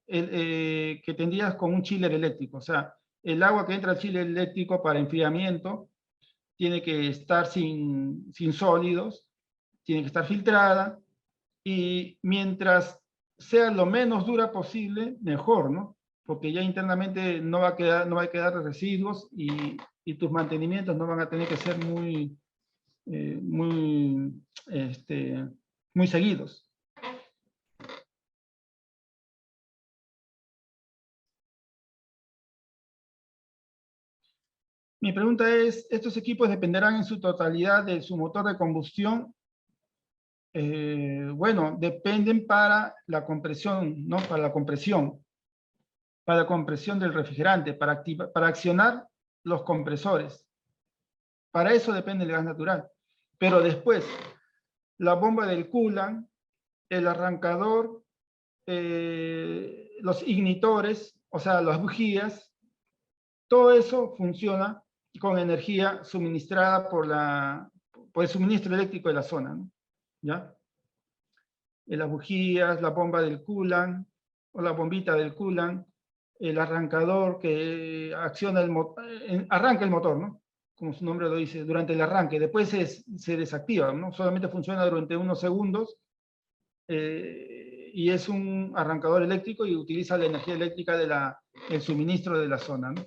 que tendrías con un chiller eléctrico. O sea, el agua que entra al chiller eléctrico para enfriamiento tiene que estar sin sólidos, tiene que estar filtrada, y mientras sea lo menos dura posible, mejor, ¿no? Porque ya internamente no va a quedar residuos y tus mantenimientos no van a tener que ser muy, muy seguidos. Mi pregunta es, ¿estos equipos dependerán en su totalidad de su motor de combustión? Bueno, dependen para la compresión, ¿no? Para la compresión del refrigerante, para accionar los compresores. Para eso depende el gas natural. Pero después, la bomba del coolant, el arrancador, los ignitores, o sea, las bujías, todo eso funciona con energía suministrada por el suministro eléctrico de la zona, ¿no? ¿Ya? Las bujías, la bomba del coolant, o la bombita del coolant, el arrancador que acciona arranca el motor, ¿no? Como su nombre lo dice, durante el arranque. Después se desactiva, ¿no? Solamente funciona durante unos segundos y es un arrancador eléctrico y utiliza la energía eléctrica del suministro de la zona, ¿no?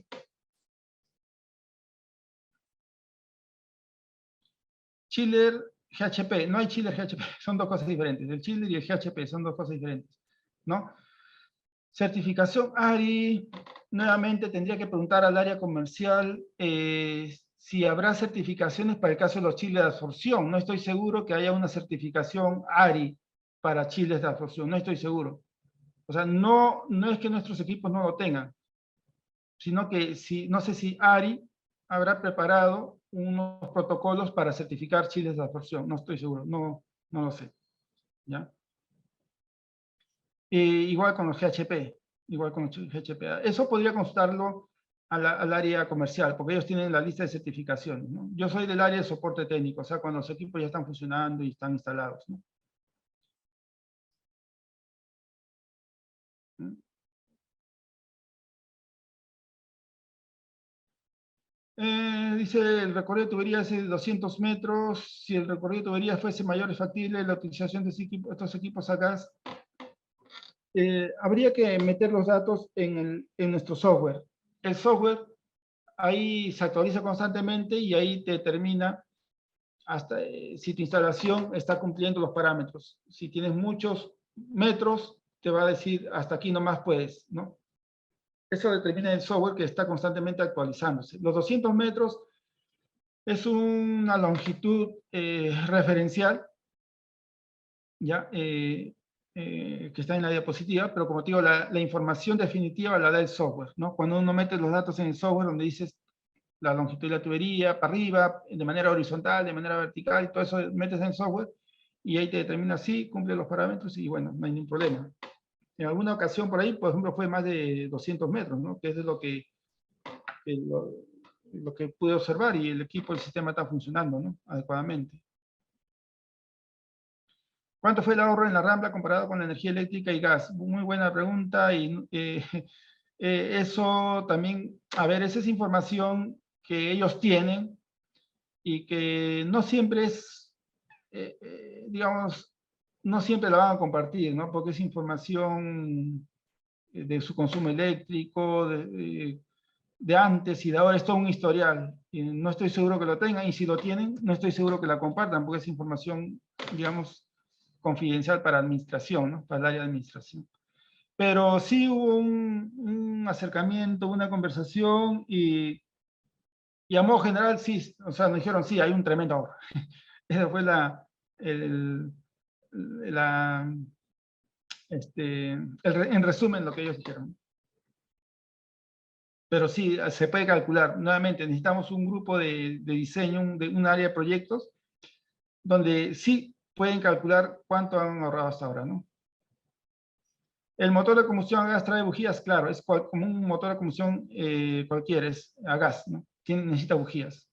Chiller GHP, no hay chiller GHP, son dos cosas diferentes. El chiller y el GHP son dos cosas diferentes, ¿no? Certificación ARI, nuevamente tendría que preguntar al área comercial si habrá certificaciones para el caso de los chiles de absorción. No estoy seguro que haya una certificación ARI para chiles de absorción, no estoy seguro. O sea, no es que nuestros equipos no lo tengan, sino que si, no sé si ARI habrá preparado unos protocolos para certificar chiles de absorción. No estoy seguro, no lo sé. ¿Ya? Igual con los GHP, igual con los GHP. Eso podría consultarlo al área comercial, porque ellos tienen la lista de certificaciones, ¿no? Yo soy del área de soporte técnico, o sea, cuando los equipos ya están funcionando y están instalados, ¿no? Dice, el recorrido de tubería es de 200 metros. Si el recorrido de tubería fuese mayor, es factible la utilización de estos equipos a gas. Habría que meter los datos en nuestro software. El software ahí se actualiza constantemente y ahí te determina hasta si tu instalación está cumpliendo los parámetros. Si tienes muchos metros, te va a decir hasta aquí nomás puedes, ¿no? Eso determina el software que está constantemente actualizándose. Los 200 metros es una longitud referencial, ¿ya? Que está en la diapositiva, pero como te digo, la información definitiva la da el software, ¿no? Cuando uno mete los datos en el software donde dices la longitud de la tubería, para arriba, de manera horizontal, de manera vertical, todo eso metes en el software y ahí te determina si cumple los parámetros y bueno, no hay ningún problema. En alguna ocasión por ahí, por ejemplo, fue más de 200 metros, ¿no? Que es lo que pude observar y el equipo, el sistema está funcionando, ¿no? Adecuadamente. ¿Cuánto fue el ahorro en la Rambla comparado con la energía eléctrica y gas? Muy buena pregunta y eso también, a ver, esa es información que ellos tienen y que no siempre es, digamos, no siempre la van a compartir, ¿no? Porque es información de su consumo eléctrico, de antes y de ahora, es todo un historial. Y no estoy seguro que lo tengan, y si lo tienen, no estoy seguro que la compartan, porque es información, digamos, confidencial para administración, ¿no? Para el área de administración. Pero sí hubo un acercamiento, una conversación, y a modo general sí, o sea, nos dijeron, sí, hay un tremendo ahorro. Esa fue en resumen lo que ellos dijeron. Pero sí, se puede calcular. Nuevamente, necesitamos un grupo de diseño, de un área de proyectos, donde sí pueden calcular cuánto han ahorrado hasta ahora, ¿no? El motor de combustión a gas trae bujías, claro, es como un motor de combustión cualquiera, es a gas, ¿no? Necesita bujías.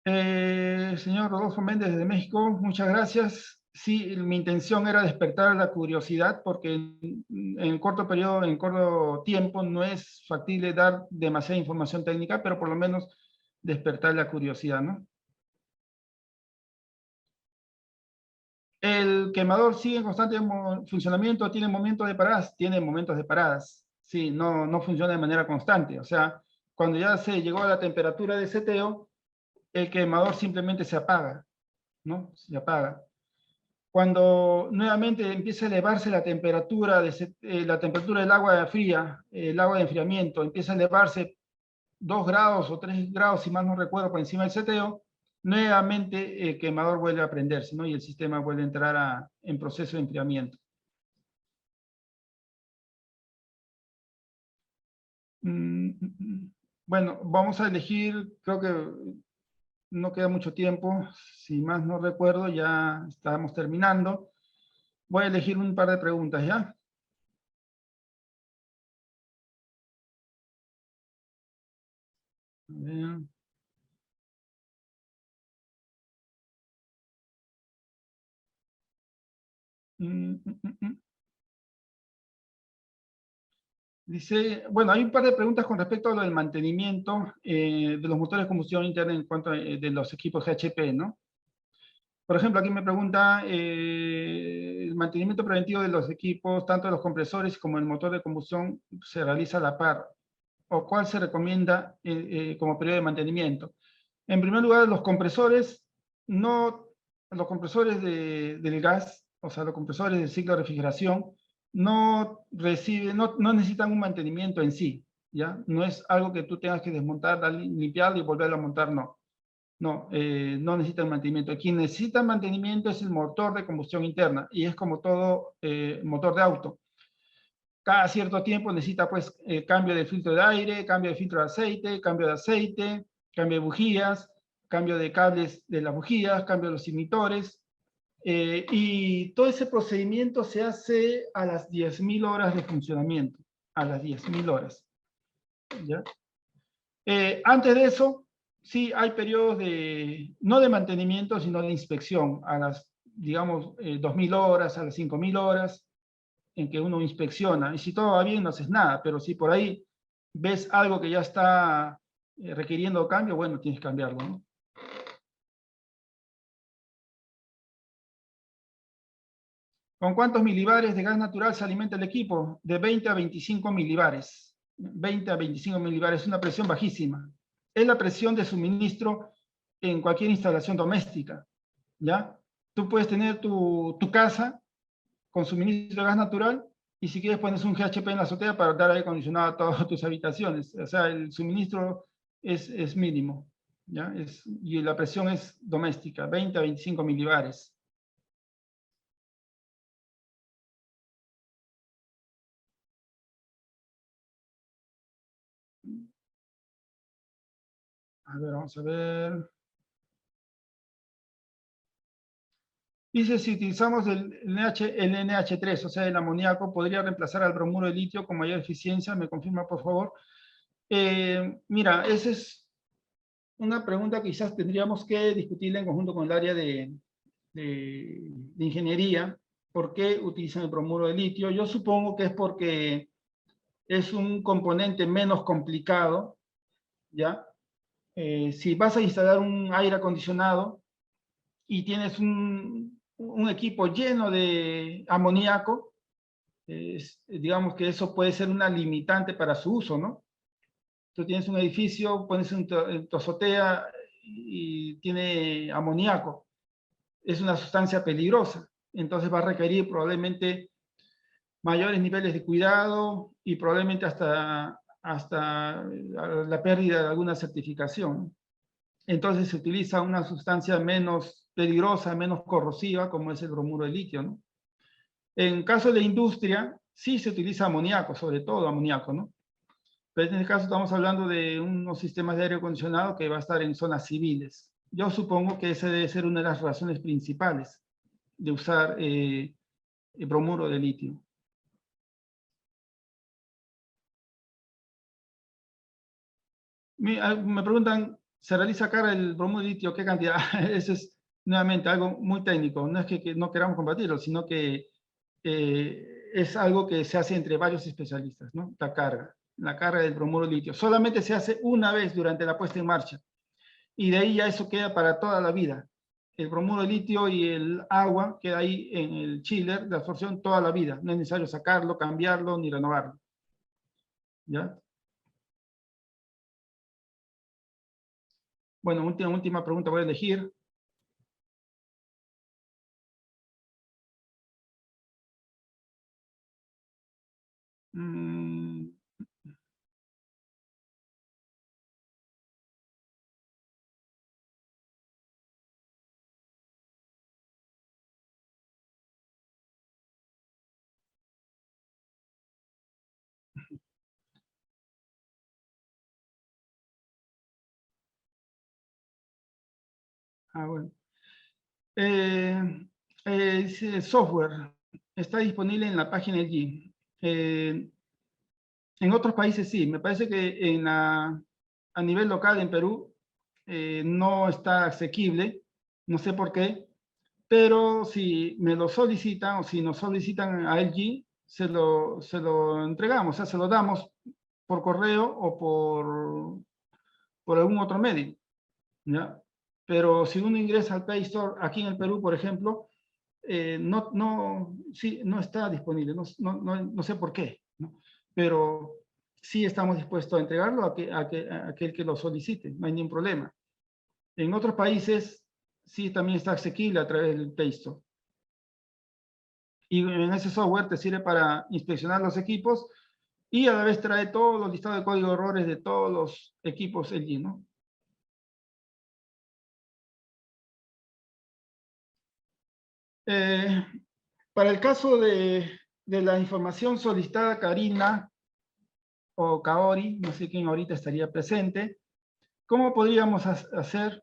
Señor Rodolfo Méndez de México, muchas gracias. Sí, mi intención era despertar la curiosidad porque en corto periodo, en corto tiempo, no es factible dar demasiada información técnica, pero por lo menos despertar la curiosidad, ¿no? El quemador sigue en constante funcionamiento, tiene momentos de paradas, tiene momentos de paradas. Sí, no funciona de manera constante. O sea, cuando ya se llegó a la temperatura de seteo, el quemador simplemente se apaga, ¿no? Se apaga. Cuando nuevamente empieza a elevarse la temperatura, la temperatura del agua fría, el agua de enfriamiento, empieza a elevarse 2 grados o 3 grados, si mal no recuerdo, por encima del seteo, nuevamente el quemador vuelve a prenderse, ¿no? Y el sistema vuelve a entrar en proceso de enfriamiento. Bueno, vamos a elegir, creo que no queda mucho tiempo, si más no recuerdo, ya estamos terminando. Voy a elegir un par de preguntas, ¿ya? A ver. Dice, bueno, hay un par de preguntas con respecto a lo del mantenimiento de los motores de combustión interna en cuanto a de los equipos GHP, ¿no? Por ejemplo, aquí me pregunta el mantenimiento preventivo de los equipos, tanto de los compresores como el motor de combustión, se realiza a la par. ¿O cuál se recomienda como periodo de mantenimiento? En primer lugar, los compresores, los compresores del gas, o sea, los compresores del ciclo de refrigeración, no necesitan un mantenimiento en sí, ¿ya? No es algo que tú tengas que desmontar, limpiarlo y volverlo a montar, no. No, no necesitan mantenimiento. Quien necesita mantenimiento es el motor de combustión interna y es como todo motor de auto. Cada cierto tiempo necesita pues cambio de filtro de aire, cambio de filtro de aceite, cambio de aceite, cambio de bujías, cambio de cables de las bujías, cambio de los imitores. Y todo ese procedimiento se hace a las 10.000 horas de funcionamiento, a las 10.000 horas. ¿Ya? Antes de eso, sí hay periodos de, no de mantenimiento, sino de inspección, a las, digamos, 2.000 horas, a las 5.000 horas, en que uno inspecciona. Y si todo va bien, no haces nada, pero si por ahí ves algo que ya está requiriendo cambio, bueno, tienes que cambiarlo, ¿no? ¿Con cuántos milibares de gas natural se alimenta el equipo? De 20 a 25 milibares. 20 a 25 milibares, es una presión bajísima. Es la presión de suministro en cualquier instalación doméstica, ¿ya? Tú puedes tener tu casa con suministro de gas natural y si quieres pones un GHP en la azotea para dar aire acondicionado a todas tus habitaciones. O sea, el suministro es mínimo, ¿ya? Y la presión es doméstica, 20 a 25 milibares. A ver, vamos a ver. Dice, si utilizamos el NH3, o sea, el amoníaco, ¿podría reemplazar al bromuro de litio con mayor eficiencia? ¿Me confirma, por favor? Mira, esa es una pregunta que quizás tendríamos que discutirla en conjunto con el área de ingeniería. ¿Por qué utilizan el bromuro de litio? Yo supongo que es porque es un componente menos complicado, ¿ya? Si vas a instalar un aire acondicionado y tienes un equipo lleno de amoníaco, digamos que eso puede ser una limitante para su uso, ¿no? Tú tienes un edificio, pones en tu azotea y tiene amoníaco. Es una sustancia peligrosa, entonces va a requerir probablemente mayores niveles de cuidado y probablemente hasta la pérdida de alguna certificación. Entonces se utiliza una sustancia menos peligrosa, menos corrosiva, como es el bromuro de litio, ¿no? En caso de industria, sí se utiliza amoníaco, sobre todo amoníaco, ¿no? Pero en este caso estamos hablando de unos sistemas de aire acondicionado que va a estar en zonas civiles. Yo supongo que esa debe ser una de las razones principales de usar el bromuro de litio. Me preguntan, ¿se realiza acá el bromuro de litio? ¿Qué cantidad? Eso es nuevamente algo muy técnico. No es que no queramos combatirlo, sino que es algo que se hace entre varios especialistas, ¿no? La carga del bromuro de litio. Solamente se hace una vez durante la puesta en marcha. Y de ahí ya eso queda para toda la vida. El bromuro de litio y el agua queda ahí en el chiller de absorción toda la vida. No es necesario sacarlo, cambiarlo ni renovarlo. ¿Ya? Bueno, última pregunta voy a elegir. Mm, bueno. Dice software. Está disponible en la página de G. En otros países sí. Me parece que a nivel local en Perú no está asequible. No sé por qué. Pero si me lo solicitan o si nos solicitan a LG, se lo entregamos, o sea, se lo damos por correo o por algún otro medio, ¿ya? Pero si uno ingresa al Play Store aquí en el Perú, por ejemplo, sí, no está disponible, no sé por qué, ¿no? Pero sí estamos dispuestos a entregarlo a aquel que lo solicite, no hay ningún problema. En otros países sí también está asequible a través del Play Store. Y en ese software te sirve para inspeccionar los equipos y a la vez trae todos los listados de código de errores de todos los equipos LG, ¿no? Para el caso de la información solicitada, Karina o Kaori, no sé quién ahorita estaría presente, ¿cómo podríamos hacer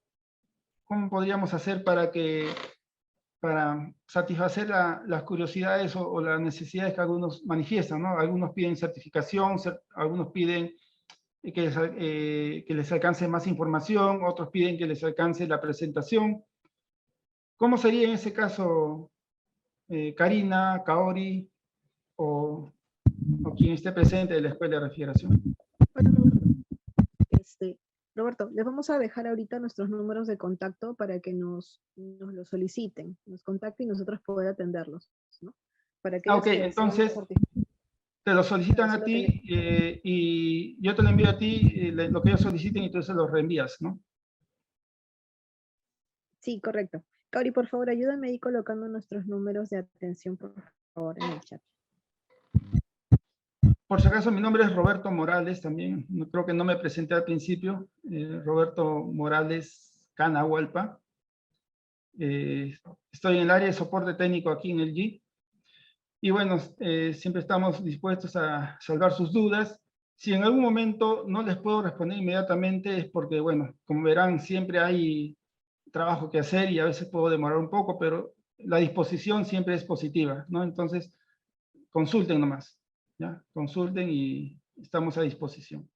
para satisfacer las curiosidades o las necesidades que algunos manifiestan, ¿no? Algunos piden certificación, algunos piden que les alcance más información, otros piden que les alcance la presentación. ¿Cómo sería en ese caso, Karina, Kaori o quien esté presente de la Escuela de Refrigeración? Bueno, Roberto, les vamos a dejar ahorita nuestros números de contacto para que nos lo soliciten, nos contacten y nosotros poder atenderlos, ¿no? Para aquellos Ok, que desean entonces te lo solicitan a ti y yo te lo envío a ti, lo que ellos soliciten y tú se los reenvías, ¿no? Sí, correcto. Kaori, por favor, ayúdame ahí colocando nuestros números de atención, por favor, en el chat. Por si acaso, mi nombre es Roberto Morales también. Creo que no me presenté al principio. Roberto Morales Canahualpa. Estoy en el área de soporte técnico aquí en el G. Y bueno, siempre estamos dispuestos a salvar sus dudas. Si en algún momento no les puedo responder inmediatamente es porque, bueno, como verán, siempre hay trabajo que hacer y a veces puedo demorar un poco, pero la disposición siempre es positiva, ¿no? Entonces, consulten nomás, ¿ya? Consulten y estamos a disposición.